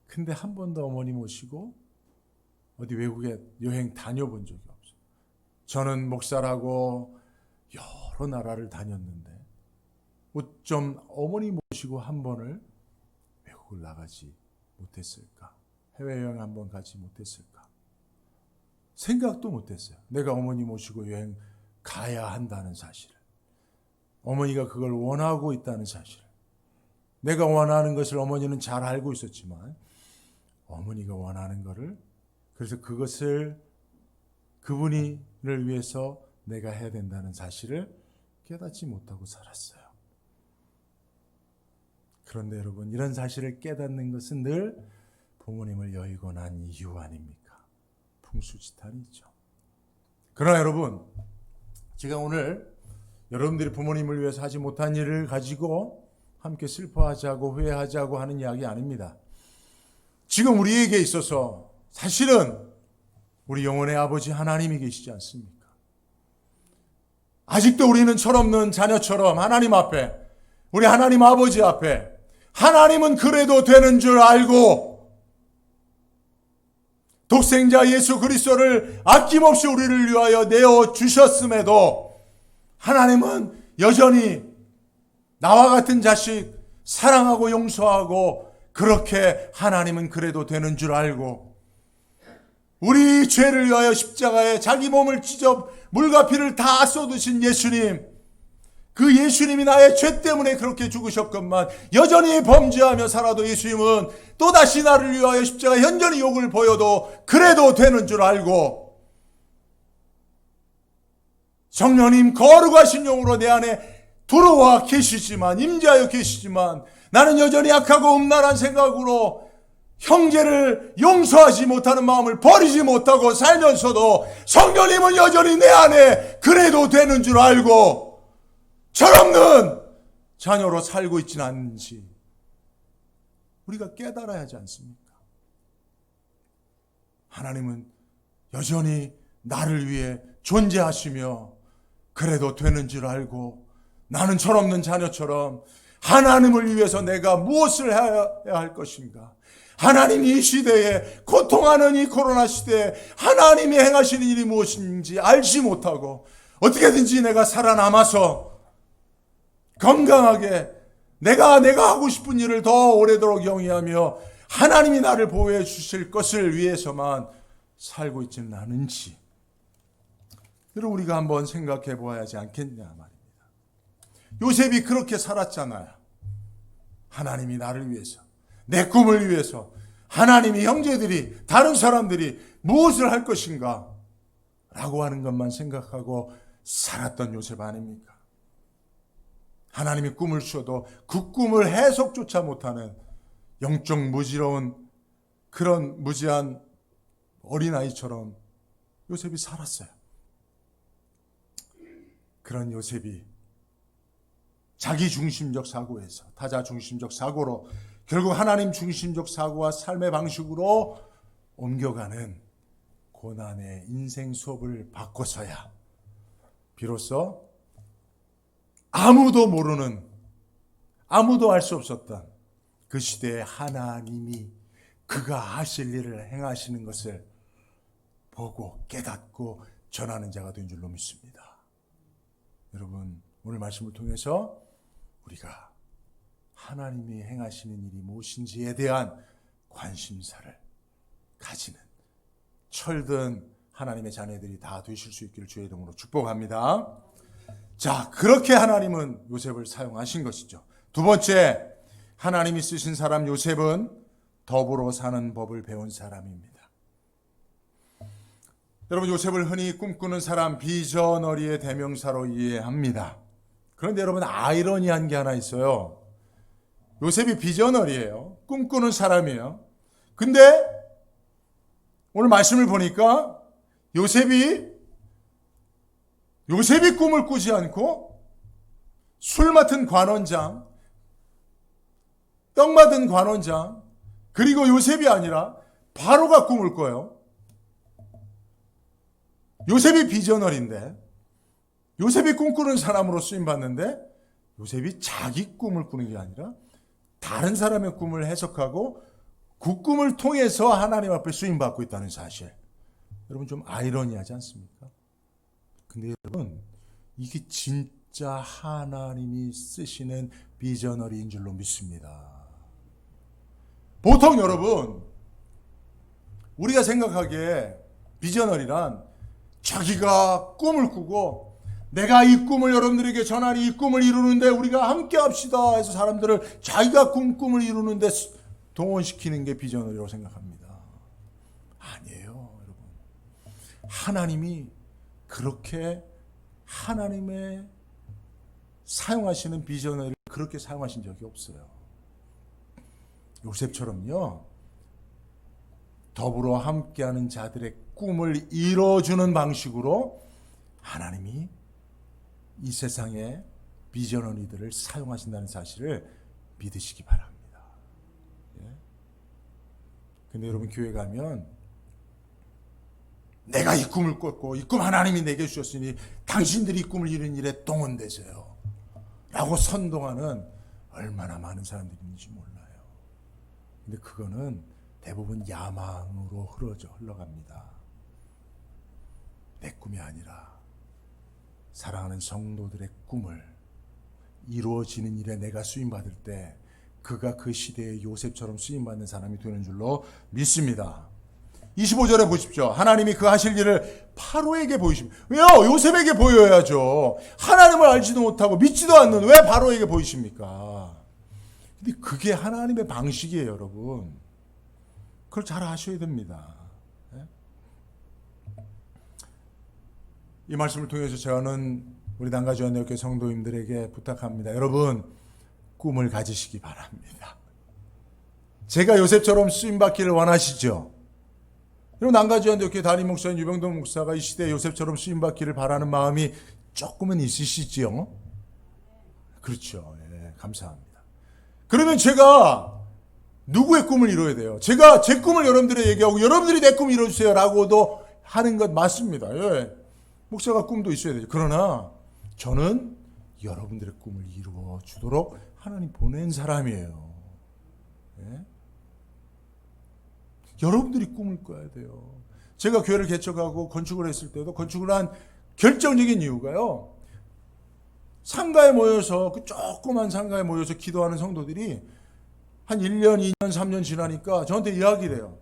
근데 한 번도 어머니 모시고 어디 외국에 여행 다녀본 적이 없어요. 저는 목사라고 여러 나라를 다녔는데 어쩜 어머니 모시고 한 번을 외국을 나가지 못했을까? 해외여행 한 번 가지 못했을까? 생각도 못했어요. 내가 어머니 모시고 여행 가야 한다는 사실을, 어머니가 그걸 원하고 있다는 사실을, 내가 원하는 것을 어머니는 잘 알고 있었지만 어머니가 원하는 것을, 그래서 그것을 그분을 위해서 내가 해야 된다는 사실을 깨닫지 못하고 살았어요. 그런데 여러분, 이런 사실을 깨닫는 것은 늘 부모님을 여의고 난 이유 아닙니까? 풍수지탄이죠. 그러나 여러분, 제가 오늘 여러분들이 부모님을 위해서 하지 못한 일을 가지고 함께 슬퍼하자고 후회하자고 하는 이야기 아닙니다. 지금 우리에게 있어서 사실은 우리 영혼의 아버지 하나님이 계시지 않습니까? 아직도 우리는 철없는 자녀처럼 하나님 앞에, 우리 하나님 아버지 앞에 하나님은 그래도 되는 줄 알고 독생자 예수 그리스도를 아낌없이 우리를 위하여 내어 주셨음에도 하나님은 여전히 나와 같은 자식 사랑하고 용서하고 그렇게 하나님은 그래도 되는 줄 알고 우리 죄를 위하여 십자가에 자기 몸을 찢어 물과 피를 다 쏟으신 예수님, 그 예수님이 나의 죄 때문에 그렇게 죽으셨건만 여전히 범죄하며 살아도 예수님은 또다시 나를 위하여 십자가 현전히 욕을 보여도 그래도 되는 줄 알고 성령님 거룩하신 영으로 내 안에 들어와 계시지만 임재하여 계시지만 나는 여전히 악하고 음란한 생각으로 형제를 용서하지 못하는 마음을 버리지 못하고 살면서도 성령님은 여전히 내 안에 그래도 되는 줄 알고 철없는 자녀로 살고 있지는 않는지 우리가 깨달아야 하지 않습니까? 하나님은 여전히 나를 위해 존재하시며 그래도 되는 줄 알고 나는 철없는 자녀처럼 하나님을 위해서 내가 무엇을 해야 할 것인가? 하나님 이 시대에 고통하는 이 코로나 시대에 하나님이 행하시는 일이 무엇인지 알지 못하고 어떻게든지 내가 살아남아서 건강하게 내가 하고 싶은 일을 더 오래도록 영위하며 하나님이 나를 보호해 주실 것을 위해서만 살고 있지는 않은지 여러분 우리가 한번 생각해 보아야 하지 않겠냐 말입니다. 요셉이 그렇게 살았잖아요. 하나님이 나를 위해서 내 꿈을 위해서 하나님이 형제들이 다른 사람들이 무엇을 할 것인가 라고 하는 것만 생각하고 살았던 요셉 아닙니까? 하나님이 꿈을 주셔도 그 꿈을 해석조차 못하는 영적 무지러운 그런 무지한 어린아이처럼 요셉이 살았어요. 그런 요셉이 자기 중심적 사고에서 타자 중심적 사고로 결국 하나님 중심적 사고와 삶의 방식으로 옮겨가는 고난의 인생 수업을 바꿔서야 비로소 아무도 모르는 아무도 알 수 없었던 그 시대에 하나님이 그가 하실 일을 행하시는 것을 보고 깨닫고 전하는 자가 된 줄로 믿습니다. 여러분 오늘 말씀을 통해서 우리가 하나님이 행하시는 일이 무엇인지에 대한 관심사를 가지는 철든 하나님의 자녀들이 다 되실 수 있기를 주의 이름으로 축복합니다. 자, 그렇게 하나님은 요셉을 사용하신 것이죠. 두 번째, 하나님이 쓰신 사람 요셉은 더불어 사는 법을 배운 사람입니다. 여러분 요셉을 흔히 꿈꾸는 사람 비저너리의 대명사로 이해합니다. 그런데 여러분 아이러니한 게 하나 있어요. 요셉이 비저너리예요. 꿈꾸는 사람이에요. 근데 오늘 말씀을 보니까 요셉이 꿈을 꾸지 않고 술 맡은 관원장, 떡 맡은 관원장, 그리고 요셉이 아니라 바로가 꿈을 꿔요. 요셉이 비저널인데 요셉이 꿈꾸는 사람으로 쓰임받는데 요셉이 자기 꿈을 꾸는 게 아니라 다른 사람의 꿈을 해석하고 그 꿈을 통해서 하나님 앞에 쓰임받고 있다는 사실. 여러분 좀 아이러니하지 않습니까? 근데 여러분 이게 진짜 하나님이 쓰시는 비저너리인 줄로 믿습니다. 보통 여러분 우리가 생각하기에 비저너리란 자기가 꿈을 꾸고 내가 이 꿈을 여러분들에게 전하니 이 꿈을 이루는데 우리가 함께 합시다 해서 사람들을 자기가 꿈을 이루는데 동원시키는 게 비저너리라고 생각합니다. 아니에요, 여러분. 하나님이 그렇게 하나님의 사용하시는 비저너리를 그렇게 사용하신 적이 없어요. 요셉처럼요. 더불어 함께하는 자들의 꿈을 이뤄주는 방식으로 하나님이 이 세상의 비저너리들을 사용하신다는 사실을 믿으시기 바랍니다. 근데 여러분 교회 가면 내가 이 꿈을 꿨고 이 꿈 하나님이 내게 주셨으니 당신들이 이 꿈을 이루는 일에 동원되세요 라고 선동하는 얼마나 많은 사람들이 있는지 몰라요. 근데 그거는 대부분 야망으로 흘러갑니다. 내 꿈이 아니라 사랑하는 성도들의 꿈을 이루어지는 일에 내가 쓰임받을 때 그가 그 시대의 요셉처럼 쓰임받는 사람이 되는 줄로 믿습니다. 25절에 보십시오. 하나님이 그 하실 일을 바로에게 보이십니다. 왜요? 요셉에게 보여야죠. 하나님을 알지도 못하고 믿지도 않는 왜 바로에게 보이십니까? 근데 그게 하나님의 방식이에요, 여러분. 그걸 잘 아셔야 됩니다. 이 말씀을 통해서 저는 우리 난가주안대학교 성도님들에게 부탁합니다. 여러분, 꿈을 가지시기 바랍니다. 제가 요셉처럼 쓰임받기를 원하시죠? 여러분, 난가주안대학교 담임 목사인 유병동 목사가 이 시대에 요셉처럼 쓰임받기를 바라는 마음이 조금은 있으시지요? 그렇죠. 예, 감사합니다. 그러면 제가 누구의 꿈을 이뤄야 돼요? 제가 제 꿈을 여러분들에게 얘기하고 여러분들이 내 꿈을 이뤄주세요 라고도 하는 것 맞습니다. 예. 목사가 꿈도 있어야 되죠. 그러나 저는 여러분들의 꿈을 이루어 주도록 하나님 보낸 사람이에요. 예? 여러분들이 꿈을 꿔야 돼요. 제가 교회를 개척하고 건축을 했을 때도 건축을 한 결정적인 이유가요. 상가에 모여서 그 조그만 상가에 모여서 기도하는 성도들이 한 1년, 2년, 3년 지나니까 저한테 이야기를 해요.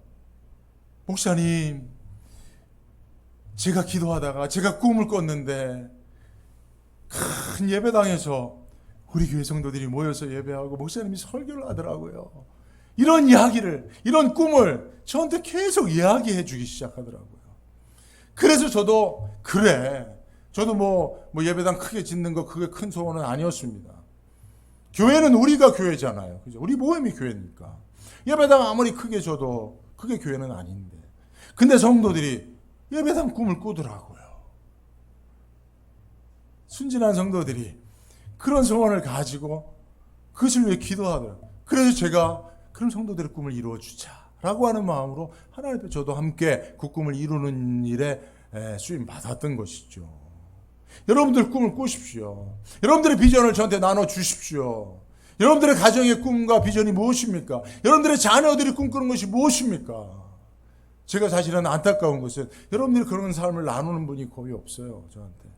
목사님, 제가 기도하다가 제가 꿈을 꿨는데 큰 예배당에서 우리 교회 성도들이 모여서 예배하고 목사님이 설교를 하더라고요. 이런 이야기를, 이런 꿈을 저한테 계속 이야기해 주기 시작하더라고요. 그래서 저도 그래. 저도 뭐 예배당 크게 짓는 거 그게 큰 소원은 아니었습니다. 교회는 우리가 교회잖아요. 그죠? 우리 모임이 교회니까. 예배당 아무리 크게 줘도 그게 교회는 아닌데. 근데 성도들이 예배당 꿈을 꾸더라고요. 순진한 성도들이 그런 소원을 가지고 그것을 위해 기도하더라고요. 그래서 제가 그런 성도들의 꿈을 이루어주자라고 하는 마음으로 하나님 앞에 저도 함께 그 꿈을 이루는 일에 쓰임 받았던 것이죠. 여러분들 꿈을 꾸십시오. 여러분들의 비전을 저한테 나눠주십시오. 여러분들의 가정의 꿈과 비전이 무엇입니까? 여러분들의 자녀들이 꿈꾸는 것이 무엇입니까? 제가 사실은 안타까운 것은 여러분들이 그런 삶을 나누는 분이 거의 없어요. 저한테.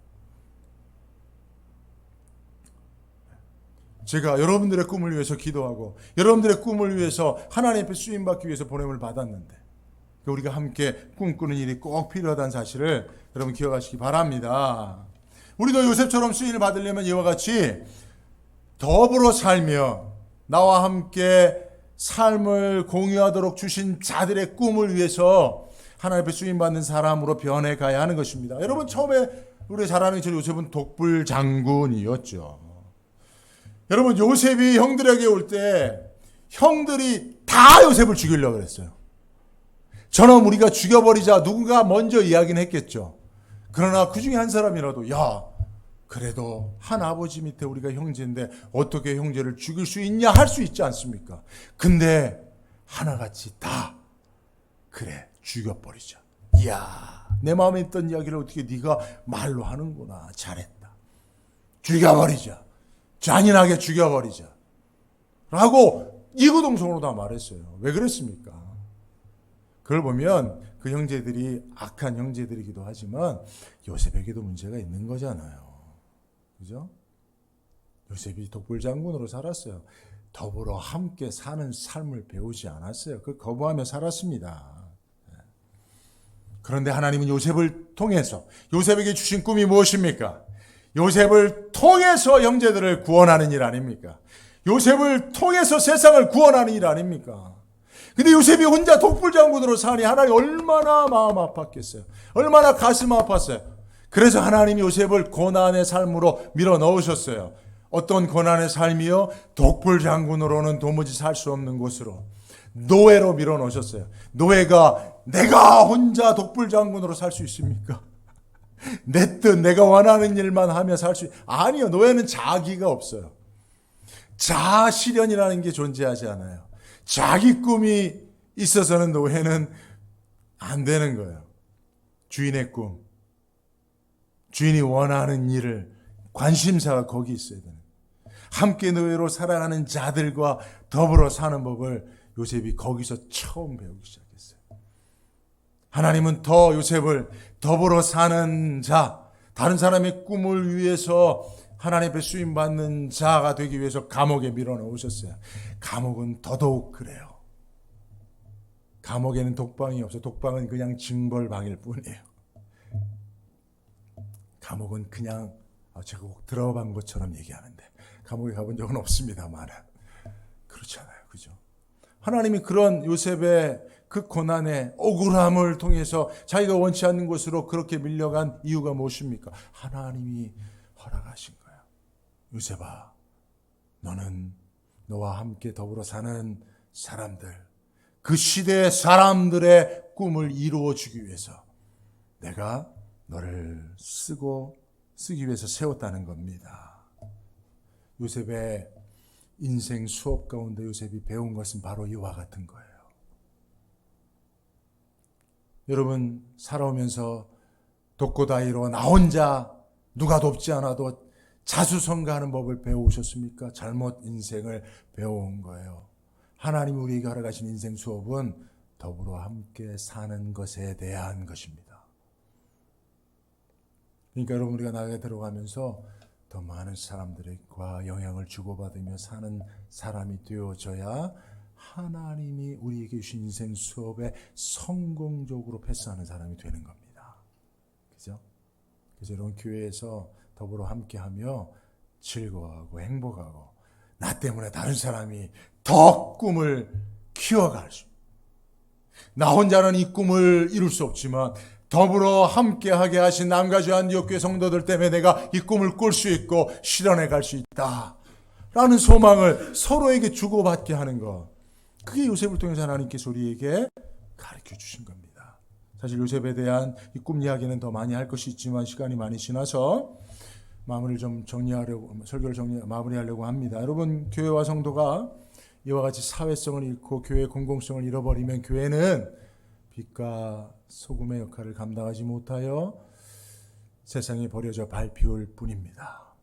제가 여러분들의 꿈을 위해서 기도하고 여러분들의 꿈을 위해서 하나님 앞에 쓰임받기 위해서 보냄을 받았는데 우리가 함께 꿈꾸는 일이 꼭 필요하다는 사실을 여러분 기억하시기 바랍니다. 우리도 요셉처럼 쓰임을 받으려면 이와 같이 더불어 살며 나와 함께 삶을 공유하도록 주신 자들의 꿈을 위해서 하나님 앞에 쓰임받는 사람으로 변해가야 하는 것입니다. 여러분, 처음에 우리 잘 아는 것처럼 요셉은 독불 장군이었죠. 여러분, 요셉이 형들에게 올 때 형들이 다 요셉을 죽이려고 그랬어요. 저놈 우리가 죽여버리자 누군가 먼저 이야기는 했겠죠. 그러나 그 중에 한 사람이라도 야, 그래도 한 아버지 밑에 우리가 형제인데 어떻게 형제를 죽일 수 있냐 할 수 있지 않습니까? 근데 하나같이 다 그래 죽여버리자. 이야, 내 마음에 있던 이야기를 어떻게 네가 말로 하는구나. 잘했다. 죽여버리자. 잔인하게 죽여버리자. 라고 이구동성으로 다 말했어요. 왜 그랬습니까? 그걸 보면 그 형제들이 악한 형제들이기도 하지만 요셉에게도 문제가 있는 거잖아요. 그죠? 요셉이 독불장군으로 살았어요. 더불어 함께 사는 삶을 배우지 않았어요. 그걸 거부하며 살았습니다. 그런데 하나님은 요셉을 통해서 요셉에게 주신 꿈이 무엇입니까? 요셉을 통해서 형제들을 구원하는 일 아닙니까? 요셉을 통해서 세상을 구원하는 일 아닙니까? 근데 요셉이 혼자 독불장군으로 사니 하나님 얼마나 마음 아팠겠어요. 얼마나 가슴 아팠어요. 그래서 하나님이 요셉을 고난의 삶으로 밀어 넣으셨어요. 어떤 고난의 삶이요? 독불장군으로는 도무지 살 수 없는 곳으로 노예로 밀어 넣으셨어요. 노예가 내가 혼자 독불장군으로 살 수 있습니까? 내 뜻, 내가 원하는 일만 하며 살 수 아니요. 노예는 자기가 없어요. 자아실현이라는 게 존재하지 않아요. 자기 꿈이 있어서는 노예는 안 되는 거예요. 주인의 꿈, 주인이 원하는 일을 관심사가 거기 있어야 되는. 함께 노예로 살아가는 자들과 더불어 사는 법을 요셉이 거기서 처음 배우기 시작했어요. 하나님은 더 요셉을 더불어 사는 자, 다른 사람의 꿈을 위해서 하나님 앞에 쓰임받는 자가 되기 위해서 감옥에 밀어넣으셨어요. 감옥은 더더욱 그래요. 감옥에는 독방이 없어. 독방은 그냥 징벌방일 뿐이에요. 감옥은 그냥 제가 꼭 들어간 것처럼 얘기하는데 감옥에 가본 적은 없습니다만 그렇잖아요. 그죠? 하나님이 그런 요셉의 그 고난의 억울함을 통해서 자기가 원치 않는 곳으로 그렇게 밀려간 이유가 무엇입니까? 하나님이 허락하신 거예요. 요셉아, 너는 너와 함께 더불어 사는 사람들, 그 시대의 사람들의 꿈을 이루어주기 위해서 내가 너를 쓰기 위해서 세웠다는 겁니다. 요셉의 인생 수업 가운데 요셉이 배운 것은 바로 이와 같은 거예요. 여러분, 살아오면서 독고다이로 나 혼자 누가 돕지 않아도 자수성가하는 법을 배워오셨습니까? 잘못 인생을 배워온 거예요. 하나님이 우리에게 허락하신 인생 수업은 더불어 함께 사는 것에 대한 것입니다. 그러니까 여러분, 우리가 나라에 들어가면서 더 많은 사람들과 영향을 주고받으며 사는 사람이 되어져야 하나님이 우리에게 주신 인생 수업에 성공적으로 패스하는 사람이 되는 겁니다. 그죠? 그래서 여러분, 교회에서 더불어 함께하며 즐거워하고 행복하고 나 때문에 다른 사람이 더 꿈을 키워갈 수, 나 혼자는 이 꿈을 이룰 수 없지만 더불어 함께하게 하신 남가주 안디옥교회 성도들 때문에 내가 이 꿈을 꿀 수 있고 실현해 갈 수 있다 라는 소망을 서로에게 주고받게 하는 것, 그게 요셉을 통해서 하나님께서 우리에게 가르쳐 주신 겁니다. 사실 요셉에 대한 이 꿈 이야기는 더 많이 할 것이 있지만 시간이 많이 지나서 마무리를 좀 설교를 마무리하려고 합니다. 여러분, 교회와 성도가 이와 같이 사회성을 잃고 교회의 공공성을 잃어버리면 교회는 빛과 소금의 역할을 감당하지 못하여 세상에 버려져 밟히울 뿐입니다.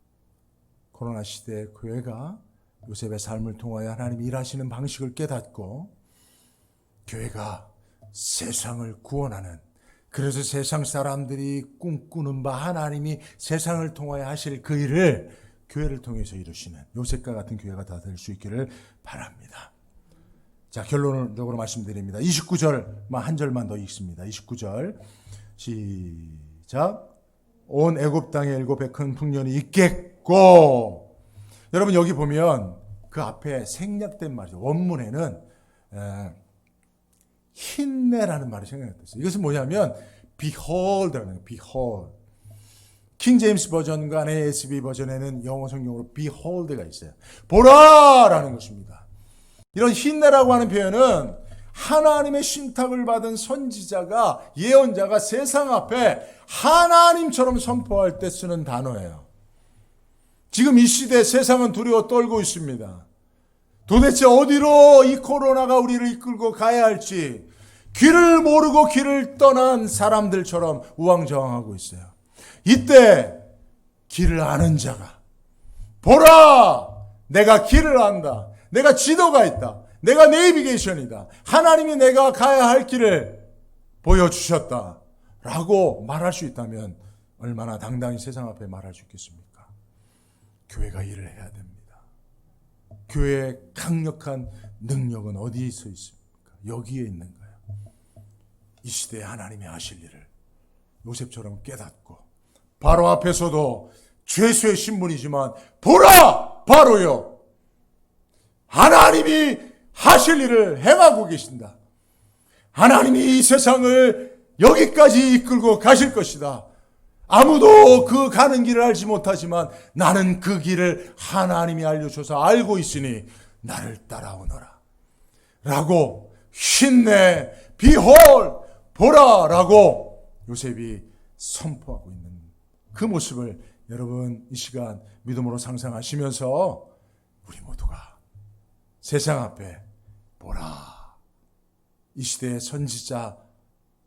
코로나 시대에 교회가 요셉의 삶을 통하여 하나님이 일하시는 방식을 깨닫고 교회가 세상을 구원하는, 그래서 세상 사람들이 꿈꾸는 바 하나님이 세상을 통하여 하실 그 일을 교회를 통해서 이루시는 요셉과 같은 교회가 다 될 수 있기를 바랍니다. 자, 결론적으로 말씀드립니다. 29절만 한 절만 더 읽습니다. 29절 시작. 온 애굽 땅에 일곱의 큰 풍년이 있겠고, 여러분 여기 보면 그 앞에 생략된 말이죠. 원문에는 흰내라는 말이 생략됐어요. 이것은 뭐냐면 behold라는 거예요. behold. 킹 제임스 버전과 NASB 버전에는 영어 성경으로 behold가 있어요. 보라라는 것입니다. 이런 흰내라고 하는 표현은 하나님의 신탁을 받은 선지자가, 예언자가 세상 앞에 하나님처럼 선포할 때 쓰는 단어예요. 지금 이 시대 세상은 두려워 떨고 있습니다. 도대체 어디로 이 코로나가 우리를 이끌고 가야 할지 길을 모르고 길을 떠난 사람들처럼 우왕좌왕하고 있어요. 이때 길을 아는 자가, 보라! 내가 길을 안다. 내가 지도가 있다. 내가 내비게이션이다. 하나님이 내가 가야 할 길을 보여주셨다 라고 말할 수 있다면 얼마나 당당히 세상 앞에 말할 수 있겠습니까? 교회가 일을 해야 됩니다. 교회의 강력한 능력은 어디에 있어 있습니까? 여기에 있는 거예요. 이 시대에 하나님이 하실 일을 요셉처럼 깨닫고, 바로 앞에서도 죄수의 신분이지만 보라! 바로요! 하나님이 하실 일을 행하고 계신다. 하나님이 이 세상을 여기까지 이끌고 가실 것이다. 아무도 그 가는 길을 알지 못하지만 나는 그 길을 하나님이 알려줘서 알고 있으니 나를 따라오너라 라고, 흰내 비홀 보라 라고 요셉이 선포하고 있는 그 모습을 여러분 이 시간 믿음으로 상상하시면서 우리 모두가 세상 앞에 보라, 이 시대의 선지자,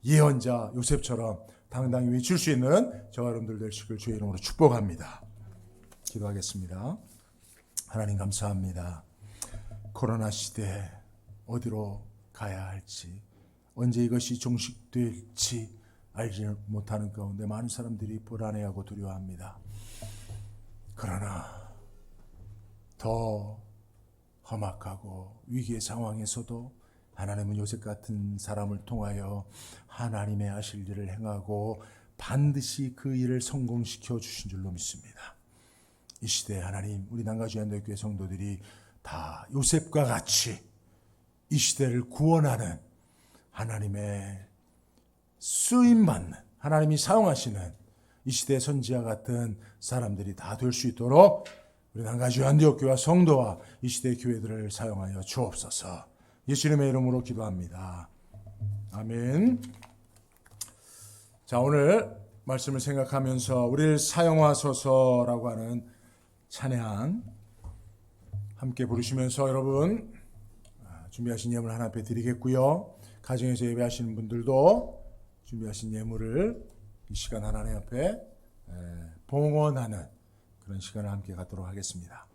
예언자 요셉처럼 당당히 외칠 수 있는 저와 여러분들 되시길 주의 이름으로 축복합니다. 기도하겠습니다. 하나님 감사합니다. 코로나 시대 어디로 가야 할지, 언제 이것이 종식될지 알지 못하는 가운데 많은 사람들이 불안해하고 두려워합니다. 그러나 더 험악하고 위기의 상황에서도 하나님은 요셉 같은 사람을 통하여 하나님의 하실 일을 행하고 반드시 그 일을 성공시켜 주신 줄로 믿습니다. 이 시대에 하나님, 우리 난가주한대교회 성도들이 다 요셉과 같이 이 시대를 구원하는 하나님의 쓰임받는, 하나님이 사용하시는 이 시대의 선지자 같은 사람들이 다 될 수 있도록 우리 난가주한대교회와 성도와 이 시대의 교회들을 사용하여 주옵소서. 예수님의 이름으로 기도합니다. 아멘. 자, 오늘 말씀을 생각하면서 우리를 사용하소서라고 하는 찬양 함께 부르시면서 여러분 준비하신 예물 하나 앞에 드리겠고요. 가정에서 예배하시는 분들도 준비하신 예물을 이 시간 하나님 앞에 봉헌하는 그런 시간을 함께 갖도록 하겠습니다.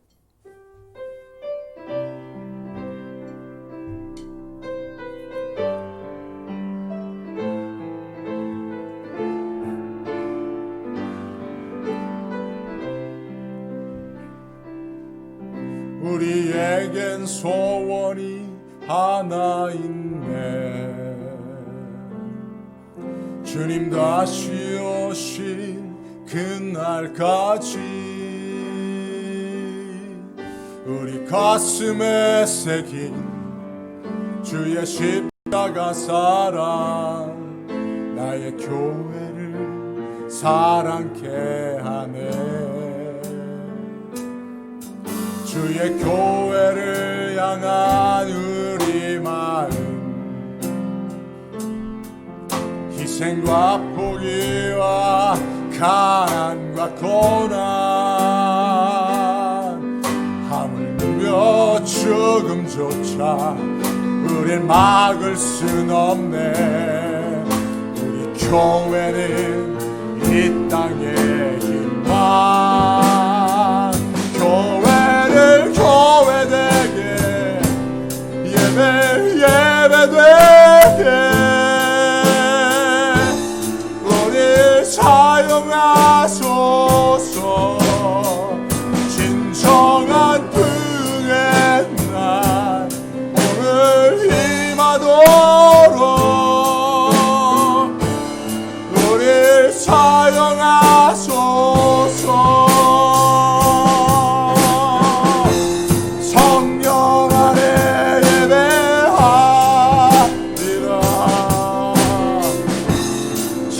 우리에겐 소원이 하나 있네. 주님 다시 오신 그날까지 우리 가슴에 새긴 주의 십자가 사랑 나의 교회를 사랑케 하네. 주의 교회를 향한 우리 마음 희생과 포기와 가난과 고난 하물며 죽음조차 우릴 막을 순 없네. 우리 교회는 이 땅의 희망. 교회되게 예배되게 우리 사용하소서. 진정한 긍의 날 오늘 임하도록 우리 사용하소서.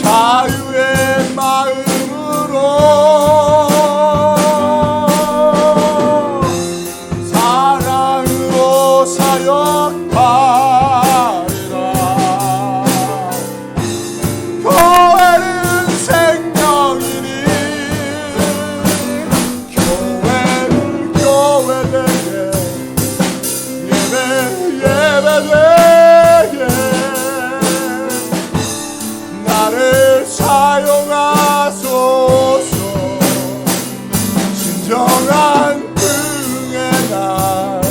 자유의 마음으로 사랑으로 사역하리라. 교회는 생명이니 교회는 교회되게 예배되게 나를 사용하소서. 진정한 긍의 날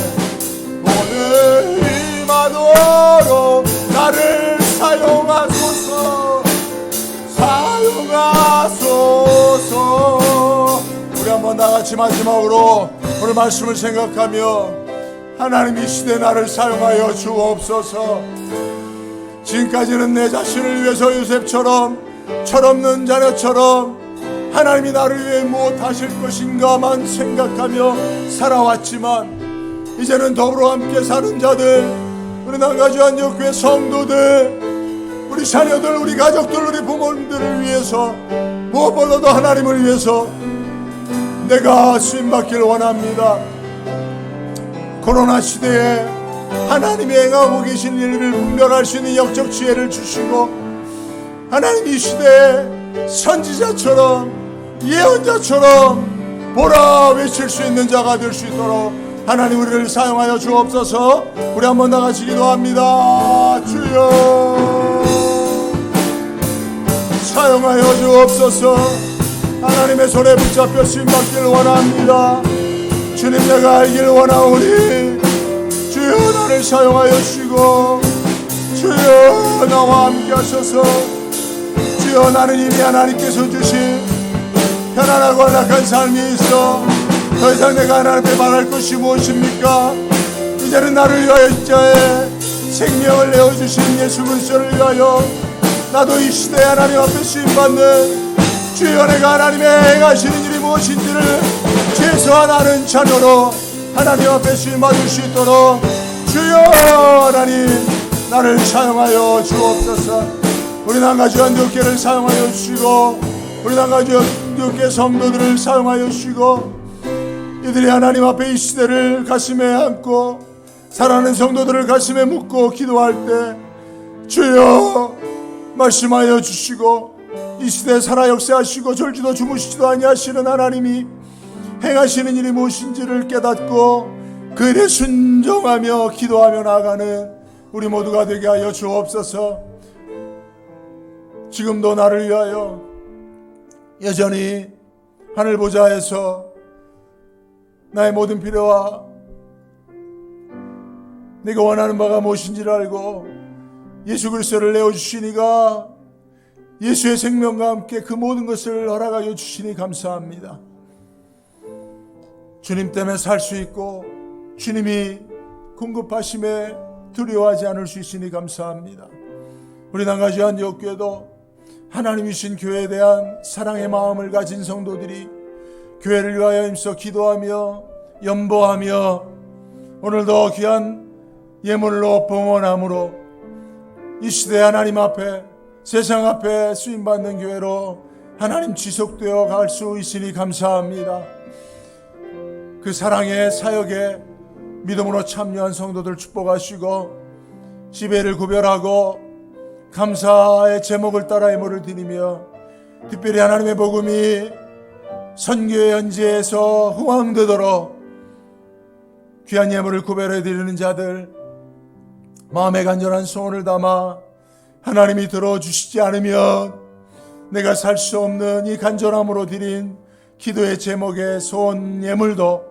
오늘 임하도록 나를 사용하소서. 사용하소서. 우리 한번 다같이 마지막으로 오늘 말씀을 생각하며 하나님 이 시대 나를 사용하여 주옵소서. 지금까지는 내 자신을 위해서 요셉처럼 철없는 자녀처럼 하나님이 나를 위해 무엇하실 것인가만 생각하며 살아왔지만 이제는 더불어 함께 사는 자들, 우리 난가주한대교회 성도들, 우리 자녀들, 우리 가족들, 우리 부모님들을 위해서 무엇보다도 하나님을 위해서 내가 쓰임받기를 원합니다. 코로나 시대에 하나님이 행하고 계신 일을 분별할 수 있는 영적 지혜를 주시고 하나님 이 시대에 선지자처럼 예언자처럼 보라 외칠 수 있는 자가 될 수 있도록 하나님 우리를 사용하여 주옵소서. 우리 한번 다같이 기도합니다. 주여 사용하여 주옵소서. 하나님의 손에 붙잡혀 쓰임받기를 원합니다. 주님, 내가 알길 원하오니 주여 나를 사용하여 주시고 주여 나와 함께 하소서. 주여, 나는 이미 하나님께서 주신 편안하고 안락한 삶이 있어 더 이상 내가 하나님께 말할 것이 무엇입니까? 이제는 나를 위하여 십자에 생명을 내어주신 예수 그리스도를 위하여 나도 이 시대에 하나님 앞에 쓰임받는 주여, 내가 하나님의 행하시는 일이 무엇인지를 최소한 아는 자녀로 하나님 앞에 쓰임받을 수 있도록 주여 하나님 나를 사용하여 주옵소서. 우리 남가주 안디옥교회를 사용하여 주시고 우리 남가주 안디옥교회 성도들을 사용하여 주시고 이들이 하나님 앞에 이 시대를 가슴에 안고 사랑하는 성도들을 가슴에 묻고 기도할 때 주여 말씀하여 주시고 이 시대에 살아 역사하시고 졸지도 주무시지도 아니하시는 하나님이 행하시는 일이 무엇인지를 깨닫고 그 일에 순종하며 기도하며 나아가는 우리 모두가 되게 하여 주옵소서. 지금도 나를 위하여 여전히 하늘 보좌에서 나의 모든 필요와 내가 원하는 바가 무엇인지를 알고 예수 그리스도를 내어주시니가 예수의 생명과 함께 그 모든 것을 허락하여 주시니 감사합니다. 주님 때문에 살 수 있고 주님이 공급하심에 두려워하지 않을 수 있으니 감사합니다. 우리 남가주 안디옥교회도 하나님이 주신 교회에 대한 사랑의 마음을 가진 성도들이 교회를 위하여 힘써 기도하며 연보하며 오늘도 귀한 예물로 봉헌함으로 이 시대 하나님 앞에 세상 앞에 쓰임받는 교회로 하나님 지속되어 갈 수 있으니 감사합니다. 그 사랑의 사역에 믿음으로 참여한 성도들 축복하시고 지배를 구별하고 감사의 제목을 따라 예물을 드리며 특별히 하나님의 복음이 선교의 현지에서 흥왕되도록 귀한 예물을 구별해 드리는 자들 마음의 간절한 소원을 담아 하나님이 들어주시지 않으면 내가 살 수 없는 이 간절함으로 드린 기도의 제목의 소원 예물도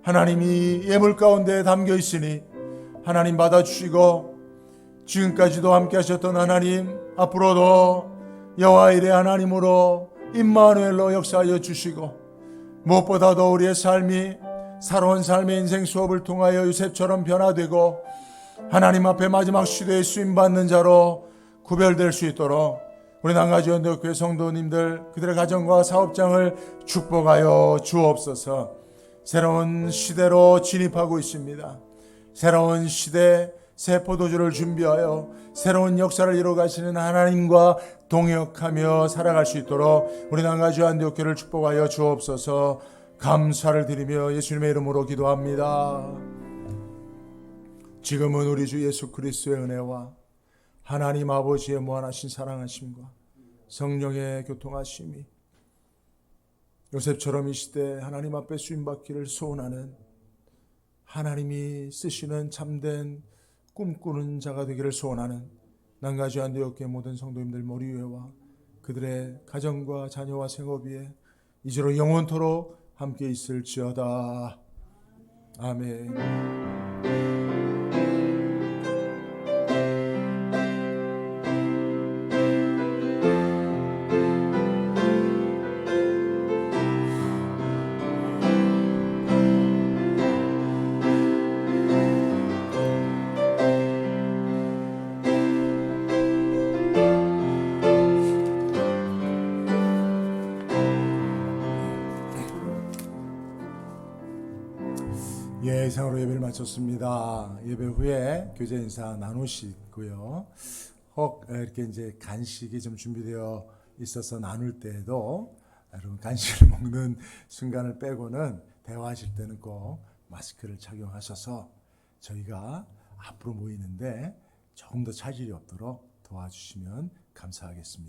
하나님이 예물 가운데 담겨 있으니 하나님 받아주시고 지금까지도 함께 하셨던 하나님 앞으로도 여호와 일의 하나님으로 임마누엘로 역사하여 주시고 무엇보다도 우리의 삶이 살아온 삶의 인생 수업을 통하여 요셉처럼 변화되고 하나님 앞에 마지막 시대에 쓰임받는 자로 구별될 수 있도록 우리 남가주 안디옥교회 성도님들 그들의 가정과 사업장을 축복하여 주옵소서. 새로운 시대로 진입하고 있습니다. 새로운 시대 새 포도주를 준비하여 새로운 역사를 이루어가시는 하나님과 동역하며 살아갈 수 있도록 우리 남가주 안디옥교회를 축복하여 주옵소서. 감사를 드리며 예수님의 이름으로 기도합니다. 지금은 우리 주 예수 그리스도의 은혜와 하나님 아버지의 무한하신 사랑하심과 성령의 교통하심이 요셉처럼 이 시대 하나님 앞에 쓰임받기를 소원하는 하나님이 쓰시는 참된 꿈꾸는 자가 되기를 소원하는 남가주 안디옥교회 모든 성도님들 머리 위에와 그들의 가정과 자녀와 생업 위에 이제로 영원토록 함께 있을지어다. 아멘. 이상으로 예배를 마쳤습니다. 예배 후에 교제 인사 나누시고요. 혹 이렇게 이제 간식이 좀 준비되어 있어서 나눌 때에도 여러분 간식을 먹는 순간을 빼고는 대화하실 때는 꼭 마스크를 착용하셔서 저희가 앞으로 모이는데 조금 더 차질이 없도록 도와주시면 감사하겠습니다.